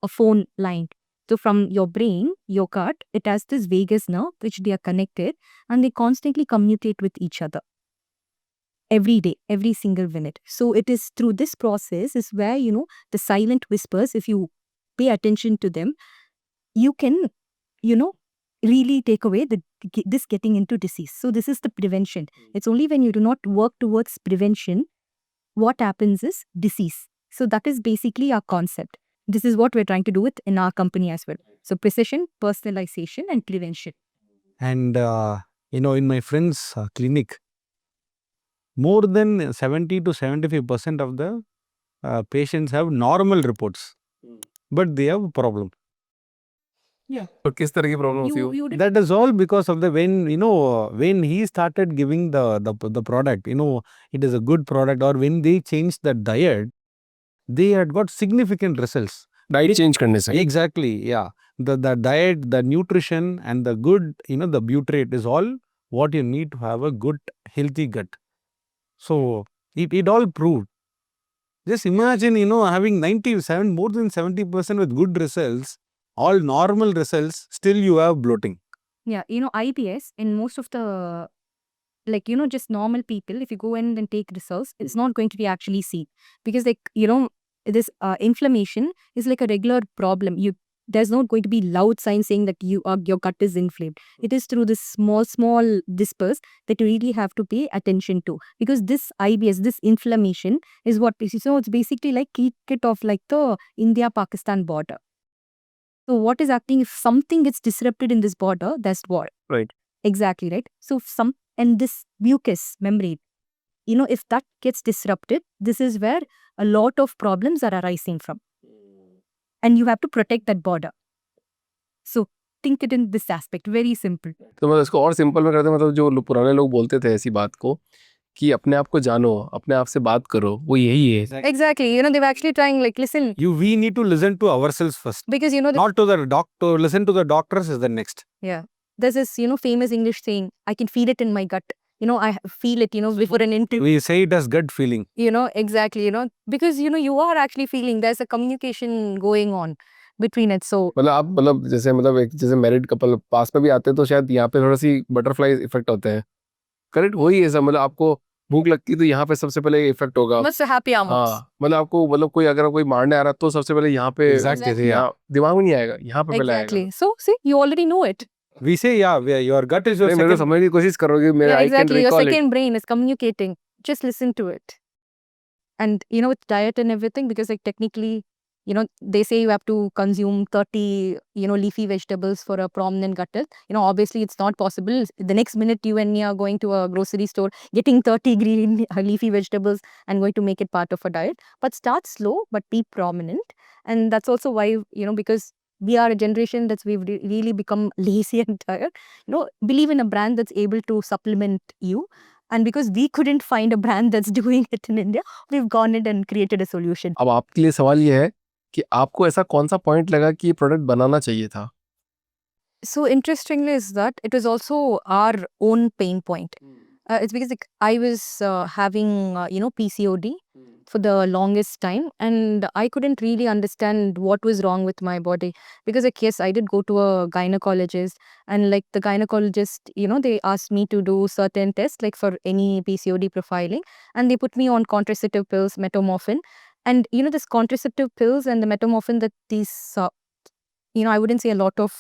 phone line. So from your brain, your gut, it has this vagus nerve which they are connected, and they constantly communicate with each other every day, every single minute. So it is through this process is where, the silent whispers, if you pay attention to them, you can, really take away this getting into disease. So this is the prevention. It's only when you do not work towards prevention, what happens is disease. So that is basically our concept. This is what we're trying to do it in our company as well. So precision, personalization, and prevention. And in my friend's clinic, more than 70 to 75% of the patients have normal reports, but they have a problem. तो किस तरह की problem होती हो? You did That is all because of the when he started giving the product, it is a good product, or when they changed the diet, they had got significant results. Diet change करने से? Exactly, yeah. The diet, the nutrition, and the good, the butyrate is all what you need to have a good, healthy gut. So it all proved. Just imagine, having 97, more than 70% with good results, all normal results, still you have bloating. Yeah, IBS in most of the, just normal people, if you go in and take results, it's not going to be actually seen, because this inflammation is like a regular problem. There's not going to be loud signs saying that your gut is inflamed. It is through this small whispers that you really have to pay attention to, because this IBS, this inflammation is what, so it's basically like kit of like the India-Pakistan border. So what is happening, if something gets disrupted in this border, that's war. Right. Exactly, right? So and this mucus membrane, if that gets disrupted, this is where a lot of problems are arising from. And you have to protect that border. So think it in this aspect, very simple. तो मतलब इसको और simple में करते हैं, मतलब जो पुराने लोग बोलते थे ऐसी बात को कि अपने आप को जानो, अपने आप से बात करो, वो यही है। Exactly, they were actually trying like, listen, We need to listen to ourselves first, because not to the doctor. Listen to the doctors is the next. yeah, there's this famous English saying, I can feel it in my gut. I feel it, before an interview. We say it as gut feeling. Exactly, because you are actually feeling there's a communication going on between it. So मतलब आप जैसे married couple पास में भी आते हैं तो शायद यहाँ पे थोड़ा सी बटरफ्लाई इफेक्ट होते हैं, करेक्ट? वही है सब, मतलब आपको भूख लगती है तो यहाँ पे सबसे पहले इफेक्ट होगा। what's the happy hormones? हाँ, मतलब आपको कोई मारने आ रहा तो सबसे पहले यहाँ पे Exactly, यहाँ दिमाग में नहीं आएगा, यहाँ पे पहले आएगा। Exactly. So see, you already know it. We say, yeah, your gut is your नहीं, मेरे को second. समझने की कोशिश करोगे, मेरा Yeah, I can exactly. Your recall it. second brain is communicating. Just listen to it. And with diet and everything, because like technically, they say you have to consume 30, leafy vegetables for a prominent gut health. Obviously it's not possible. The next minute you and me are going to a grocery store, getting 30 green leafy vegetables and going to make it part of a diet. But start slow, but be prominent. And that's also why, because we are a generation that's we've really become lazy and tired. Believe in a brand that's able to supplement you. And because we couldn't find a brand that's doing it in India, we've gone in and created a solution. अब आपके लिए सवाल ये है कि आपको ऐसा कौन सा पॉइंट लगा कि ये प्रोडक्ट बनाना चाहिए था? So interestingly is that it was also our own pain point. It's because like, I was having, PCOD for the longest time, and I couldn't really understand what was wrong with my body. Because like, yes, I did go to a gynecologist, and like the gynecologist, they asked me to do certain tests like for any PCOD profiling, and they put me on contraceptive pills, metformin. And this contraceptive pills and the metformin that these I wouldn't say a lot of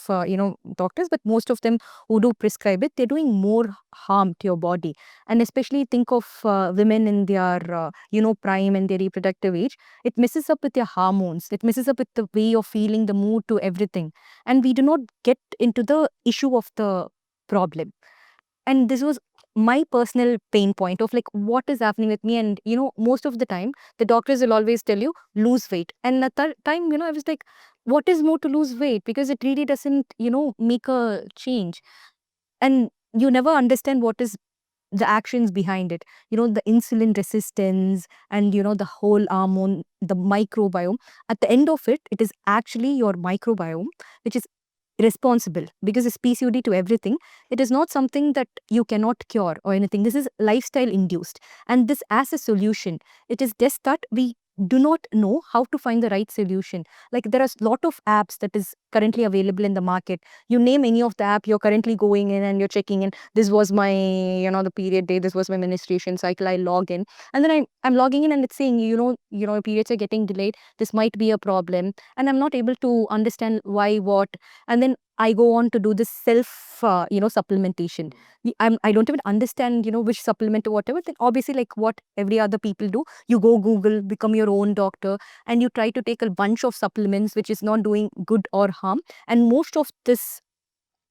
doctors, but most of them who do prescribe it, they're doing more harm to your body. And especially think of women in their prime and their reproductive age. It messes up with their hormones, it messes up with the way of feeling, the mood, to everything. And we do not get into the issue of the problem. And this was my personal pain point of like what is happening with me. And most of the time the doctors will always tell you lose weight, and at that time I was like, what is more to lose weight, because it really doesn't make a change. And you never understand what is the actions behind it, the insulin resistance, and the whole hormone, the microbiome. At the end of it, it is actually your microbiome which is responsible, because it's PCOD to everything. It is not something that you cannot cure or anything. This is lifestyle induced. And this as a solution, it is just that we do not know how to find the right solution. Like there are a lot of apps that is currently available in the market. You name any of the app, you're currently going in and you're checking in. This was my, the period day, this was my menstruation cycle, I log in. And then I'm logging in and it's saying, periods are getting delayed. This might be a problem. And I'm not able to understand why, what. And then I go on to do this self, supplementation. I don't even understand, which supplement or whatever. Then obviously, like what every other people do, you go Google, become your own doctor, and you try to take a bunch of supplements which is not doing good or harm. And most of this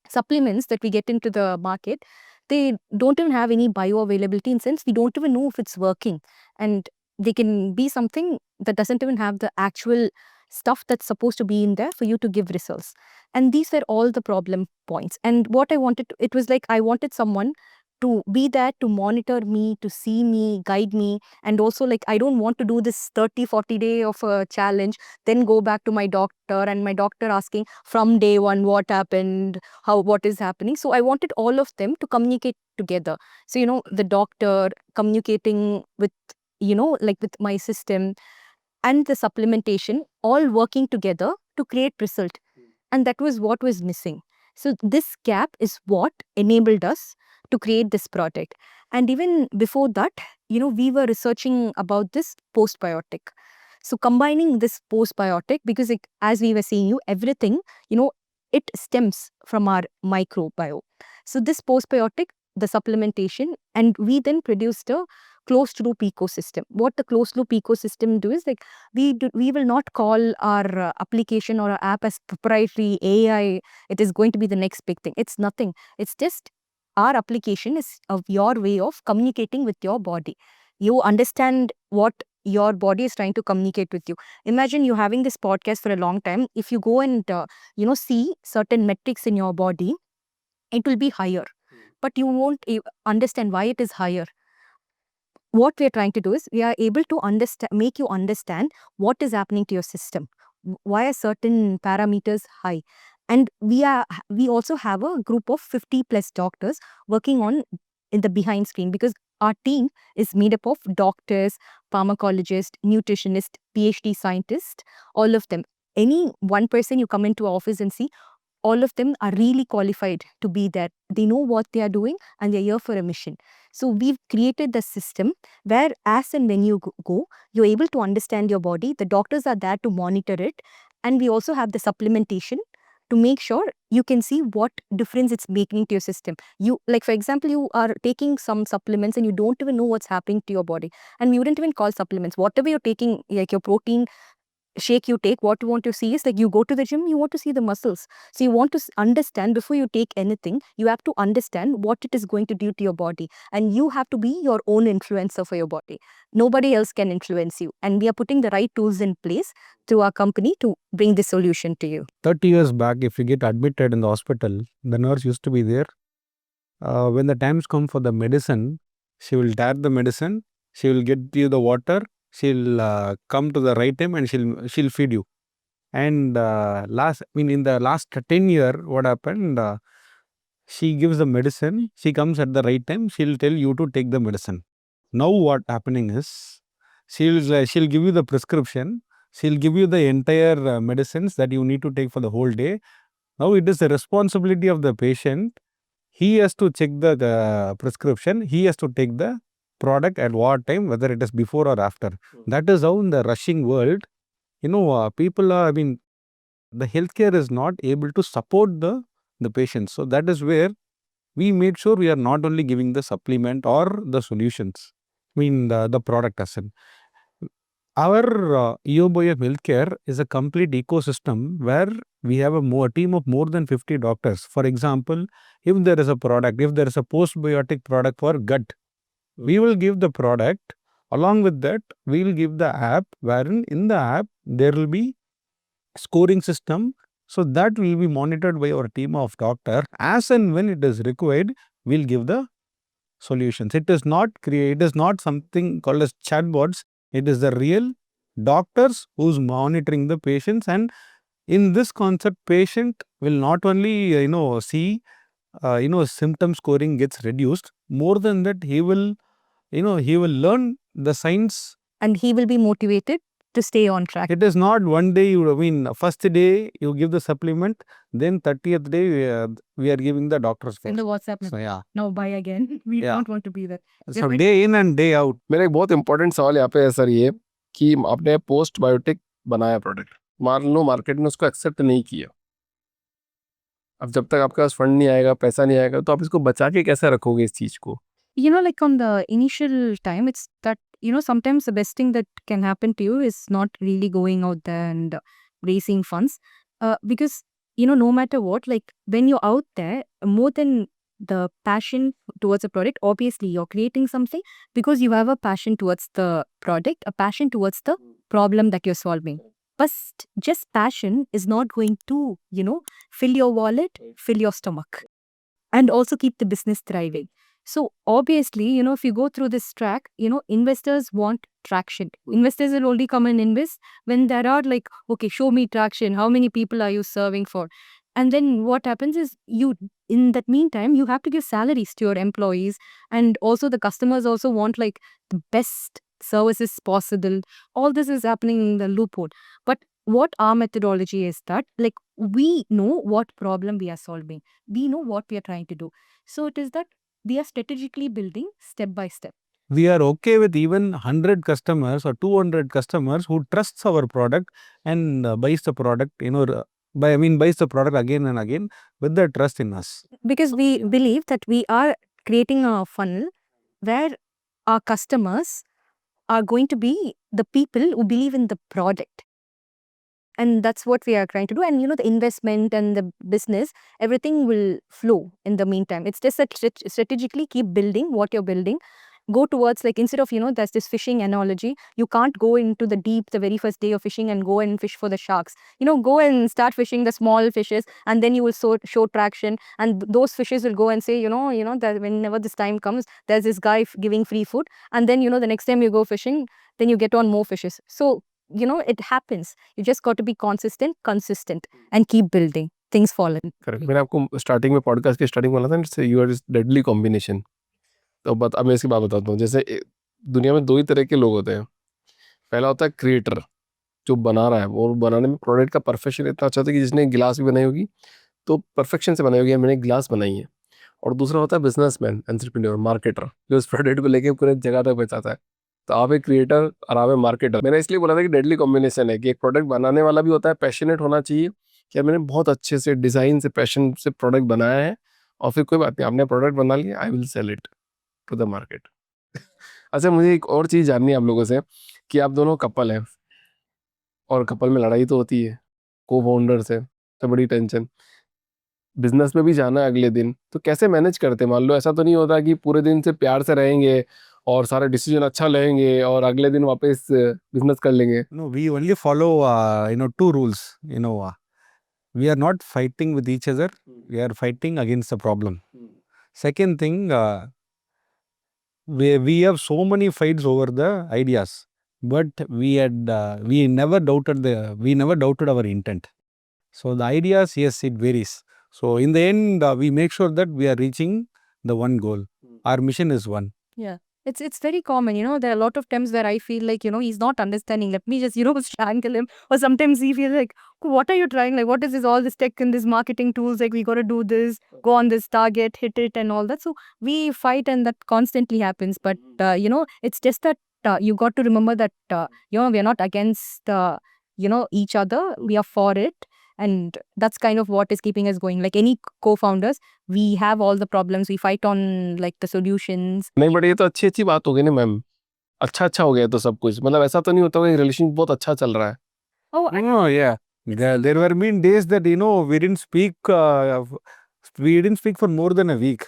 supplements that we get into the market, they don't even have any bioavailability, in sense we don't even know if it's working. And they can be something that doesn't even have the actual stuff that's supposed to be in there for you to give results. And these were all the problem points. And what I wanted to, it was like I wanted someone to be there to monitor me, to see me, guide me. And also like I don't want to do this 30-40 day of a challenge, then go back to my doctor and my doctor asking from day one what happened, what is happening. So I wanted all of them to communicate together. So the doctor communicating with like with my system, and the supplementation all working together to create result. And that was what was missing. So this gap is what enabled us to create this product. And even before that, we were researching about this postbiotic. So combining this postbiotic, because as we were saying, everything, it stems from our microbiome. So this postbiotic, the supplementation, and we then produced a closed loop ecosystem. What the closed loop ecosystem do is like we will not call our application or our app as proprietary AI. It is going to be the next big thing. It's nothing. It's just our application is of your way of communicating with your body. You understand what your body is trying to communicate with you. Imagine you having this podcast for a long time. If you go and see certain metrics in your body, it will be higher, but you won't understand why it is higher. What we are trying to do is we are able to make you understand what is happening to your system, why are certain parameters high. And we also have a group of 50 plus doctors working on in the behind screen, because our team is made up of doctors, pharmacologists, nutritionists, PhD scientists, all of them. Any one person you come into our office and see, all of them are really qualified to be there. They know what they are doing and they're here for a mission. So we've created the system where as and when you go, you're able to understand your body. The doctors are there to monitor it. And we also have the supplementation to make sure you can see what difference it's making to your system. You, like for example, you are taking some supplements and you don't even know what's happening to your body. And we wouldn't even call supplements. Whatever you're taking, like your protein shake you take, what you want to see is like you go to the gym, you want to see the muscles. So you want to understand before you take anything, you have to understand what it is going to do to your body. And you have to be your own influencer for your body. Nobody else can influence you. And we are putting the right tools in place through our company to bring this solution to you. 30 years back, if you get admitted in the hospital, the nurse used to be there. When the times come for the medicine, she will tap the medicine, she will get you the water, she'll come to the right time and she'll feed you. And in the last 10 year, what happened? She gives the medicine, she comes at the right time, she'll tell you to take the medicine. Now what happening is, she'll give you the prescription, she'll give you the entire medicines that you need to take for the whole day. Now it is the responsibility of the patient. He has to check the prescription, he has to take the product at what time, whether it is before or after. That is how in the rushing world, people are, the healthcare is not able to support the patients. So that is where we made sure we are not only giving the supplement or the solutions, the product as in. Our EOBOF Healthcare is a complete ecosystem where we have a team of more than 50 doctors. For example, if there is a postbiotic product for gut, we will give the product. Along with that, we will give the app, wherein in the app there will be scoring system. So that will be monitored by our team of doctor. As and when it is required, we'll give the solutions. It is not something called as chatbots. It is the real doctors who's monitoring the patients. And in this concept, patient will not only see symptom scoring gets reduced. More than that, he will learn the science. And he will be motivated to stay on track. It is not one day, first day you give the supplement, then 30th day we are giving the doctor's In the WhatsApp. So yeah. Now buy again. We Yeah. don't want to be there. So day in and day out. मेरा एक बहुत important सवाल यहाँ पे है sir, ये कि आपने पोस्ट बायोटिक बनाया प्रोडक्ट, मान लो मार्केट ने उसको एक्सेप्ट नहीं किया, अब जब तक आपके पास फंड नहीं आएगा, पैसा नहीं आएगा, तो आप इसको बचा के कैसे रखोगे इस चीज को? Like on the initial time, it's that, sometimes the best thing that can happen to you is not really going out there and raising funds. Because, no matter what, like when you're out there, more than the passion towards a product, obviously you're creating something because you have a passion towards the product, a passion towards the problem that you're solving. But just passion is not going to, fill your wallet, fill your stomach, and also keep the business thriving. So obviously, if you go through this track, investors want traction. Investors will only come and invest when there are like, okay, show me traction. How many people are you serving for? And then what happens is in that meantime, you have to give salaries to your employees. And also the customers also want like the best services possible. All this is happening in the loophole. But what our methodology is that, like, we know what problem we are solving. We know what we are trying to do. So it is that we are strategically building step by step. We are okay with even 100 customers or 200 customers who trusts our product and buys the product, buys the product again and again with the trust in us. Because we believe that we are creating a funnel where our customers are going to be the people who believe in the product. And that's what we are trying to do. And the investment and the business, everything will flow in the meantime. It's just that strategically keep building what you're building. Go towards, like, instead of, there's this fishing analogy, you can't go into the deep the very first day of fishing and go and fish for the sharks. Go and start fishing the small fishes, and then you will show traction, and those fishes will go and say, that whenever this time comes, there's this guy giving free food, and then, the next time you go fishing, then you get on more fishes. So, it happens. You just got to be consistent, and keep building. Things fall in. Correct. मैंने आपको starting में podcast की starting बोला था ना, you are deadly combination. तो अब मैं इसकी बात बताता हूँ. जैसे दुनिया में दो ही तरह के लोग होते हैं. पहला होता है क्रिएटर, जो बना रहा है, और बनाने में प्रोडक्ट का परफेक्शन इतना अच्छा होता है कि जिसने गिलास भी बनाई होगी तो परफेक्शन से बनाई होगी, मैंने गिलास बनाई है. और दूसरा होता है बिजनेसमैन, एंटरप्रेन्योर, मार्केटर, जो उस प्रोडक्ट को लेके पूरे जगह तक पहुंचाता है. तो आप एक क्रिएटर और आप एक मार्केटर. मैंने इसलिए बोला था कि डेडली कॉम्बिनेशन है कि एक प्रोडक्ट बनाने वाला भी होता है, पैशनेट होना चाहिए कि मैंने बहुत अच्छे से डिज़ाइन से पैशन से प्रोडक्ट बनाया है, और फिर कोई बात नहीं, आपने प्रोडक्ट बना लिया, I will sell it to the market. अच्छा, मुझे एक और चीज़ जाननी है आप लोगों से कि आप दोनों कपल हैं, और कपल में लड़ाई तो होती है, को फाउंडर्स है, तो बड़ी टेंशन, बिजनेस में भी जाना है अगले दिन, तो कैसे मैनेज करते हैं? मान लो ऐसा तो नहीं होता कि पूरे दिन से प्यार से रहेंगे और सारा डिसीजन अच्छा लेंगे और अगले दिन वापस बिजनेस कर लेंगे? No, we only follow, two rules. We are not fighting with each other. We are fighting against the problem. Second thing, we have so many fights over the ideas, but we never doubted our intent. So the ideas, yes, it varies. So in the end, we make sure that we are reaching the one goal. Our mission is one. Yeah. It's very common, there are a lot of times where I feel like, he's not understanding. Let me just, strangle him. Or sometimes he feels like, what are you trying? Like, what is this, all this tech and this marketing tools? Like, we got to do this, go on this target, hit it and all that. So we fight and that constantly happens. But, it's just that you got to remember that, we are not against, each other. We are for it. And that's kind of what is keeping us going. Like any co-founders, we have all the problems. We fight on like the solutions. नहीं but ये तो अच्छी बात हो गई ना ma'am, अच्छा हो गया तो सब कुछ, मतलब ऐसा तो नहीं होता कि रिलेशन बहुत अच्छा चल रहा है. Oh, No, yeah. There were been days that, we didn't speak for more than a week.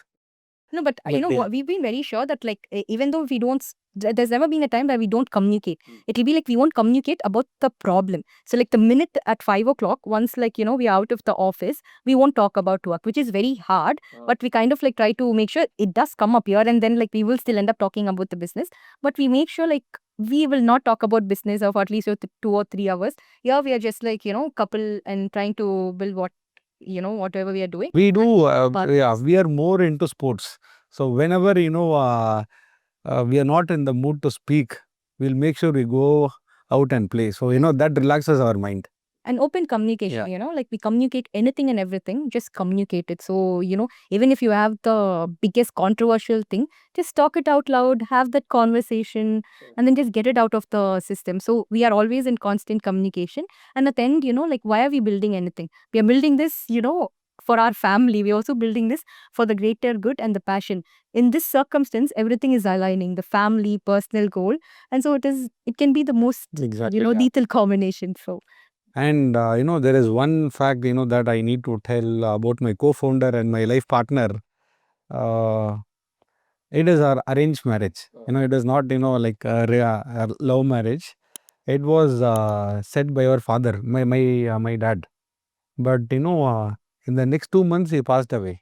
no, but But yeah. what, we've been very sure that like even though we don't, there's never been a time where we don't communicate. It'll be like we won't communicate about the problem. So like the minute at 5 o'clock, once like, we're out of the office, we won't talk about work, which is very hard. But we kind of like try to make sure it does come up here and then like we will still end up talking about the business. But we make sure like we will not talk about business of at least 2 or 3 hours. Here we are just like, couple and trying to build whatever we are doing. We do, But- yeah, we are more into sports. So whenever, we are not in the mood to speak, we'll make sure we go out and play. So, that relaxes our mind. And open communication, Yeah. like we communicate anything and everything, just communicate it. So, even if you have the biggest controversial thing, just talk it out loud, have that conversation, and then just get it out of the system. So, we are always in constant communication. And at the end, like, why are we building anything? We are building this, for our family. We're also building this for the greater good and the passion. In this circumstance, everything is aligning the family, personal goal. And so it can be the most, Exactly. lethal combination. So, And, there is one fact, that I need to tell about my co-founder and my life partner. It is our arranged marriage. It is not, like a love marriage. It was set by our father, my dad. But, in the next 2 months, he passed away.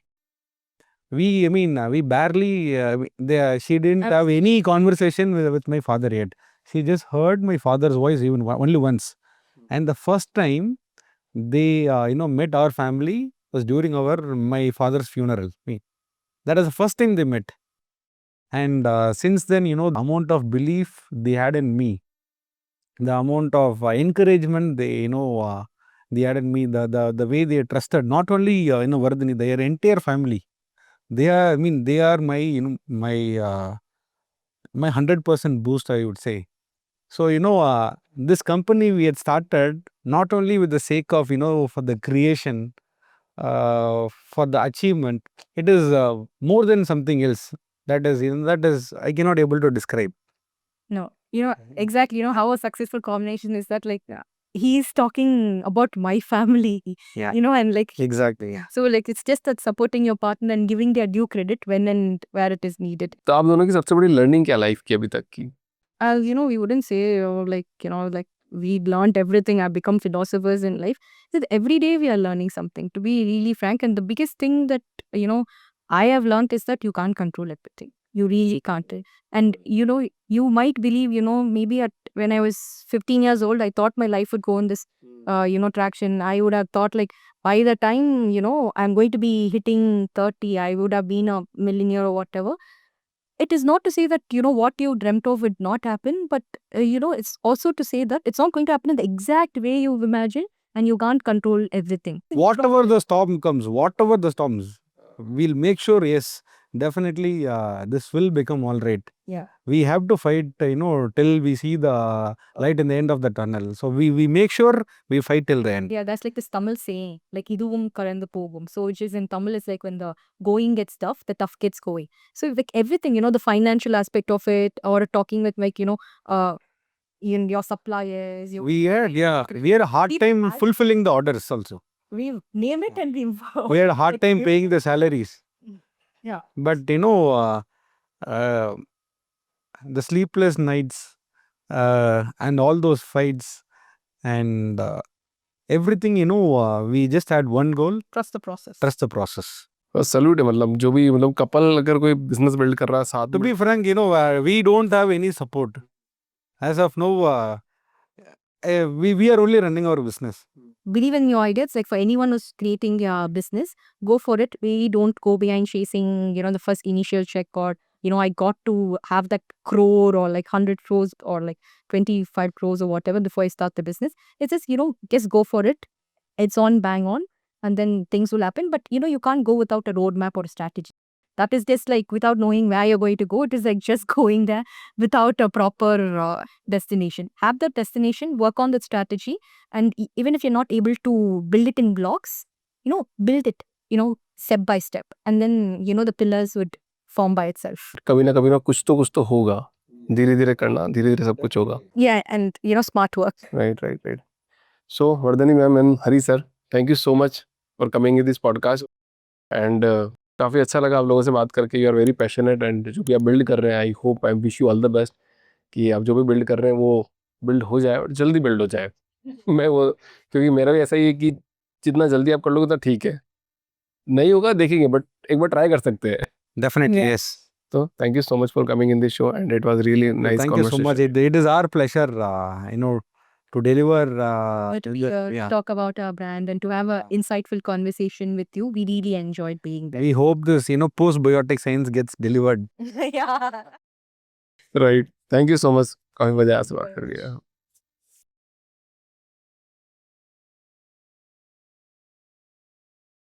We barely, she didn't have any conversation with my father yet. She just heard my father's voice only once. And the first time they, met our family was during my father's funeral. That is the first time they met. And since then, the amount of belief they had in me, the amount of encouragement they had in me, the way they trusted, not only, Vardhani, their entire family. They are my, my 100% boost, I would say. So, this company we had started not only with the sake of, for the creation, for the achievement. It is more than something else. That is I cannot able to describe. no, exactly, how a successful combination is that like he's talking about my family, Yeah. and like, Exactly. Yeah. so like it's just that supporting your partner and giving their due credit when and where it is needed. तो आप दोनों की सबसे बड़ी learning क्या life की अभी तक की? We wouldn't say like, like we learned everything, I've become philosophers in life. That every day we are learning something, to be really frank. And the biggest thing that, I have learned is that you can't control everything. You really can't. And, you might believe, maybe when I was 15 years old, I thought my life would go in this, traction. I would have thought like by the time, I'm going to be hitting 30, I would have been a millionaire or whatever. It is not to say that, what you dreamt of would not happen, but, it's also to say that it's not going to happen in the exact way you've imagined and you can't control everything. Whatever the storm comes, whatever the storms, we'll make sure, yes, definitely this will become all right. Yeah. We have to fight, till we see the light in the end of the tunnel. So we make sure we fight till the end. Yeah, that's like this Tamil saying, like iduvum karandu pogum. So which is in Tamil is like when the going gets tough, the tough gets going. So like everything, the financial aspect of it, or talking with like, in your suppliers, We had a hard time fulfilling the orders also. we name it and We had a hard time paying the salaries. Yeah. But the sleepless nights and all those fights and everything, we just had one goal: Trust the process. trust the process. बस salute है, मतलब जो भी, मतलब couple अगर कोई business build कर रहा है साथ To में, be frank, we don't have any support. As of now, we are only running our business. Believe in your ideas. Like for anyone who's creating their business, go for it. We don't go behind chasing, the first initial check or I got to have that crore or like 100 crores or like 25 crores or whatever before I start the business. It's just, just go for it. It's on, bang on, and then things will happen. But, you can't go without a roadmap or a strategy. That is just like without knowing where you're going to go. It is like just going there without a proper destination. Have the destination, work on the strategy, and even if you're not able to build it in blocks, build it, step by step. And then, the pillars would form by itself. कभी ना कुछ तो होगा, धीरे धीरे करना, धीरे धीरे सब कुछ होगा. Yeah, and, smart work. Right. So Vardhani ma'am and Hari sir, thank you so much for coming in this podcast. And काफ़ी अच्छा लगा आप लोगों से बात करके. You are very passionate and जो भी आप बिल्ड कर रहे हैं, I hope I wish you all the best कि आप जो भी बिल्ड कर रहे हैं वो बिल्ड हो जाए और जल्दी बिल्ड हो जाए. मैं वो, क्योंकि मेरा भी ऐसा ही है कि जितना जल्दी आप कर लोगे उतना ठीक है. नहीं होगा देखेंगे, बट एक बार ट्राई कर सकते हैं. Definitely, Yeah. yes. तो thank you so much for coming in this show and it was really nice Thank you so much. It is our pleasure, to deliver. To be here, to talk about our brand and to have an insightful conversation with you. We really enjoyed being there. We hope this, post-biotic science gets delivered. Yeah. Right. Thank you so much. काफ़ी मजा आया से बात करके.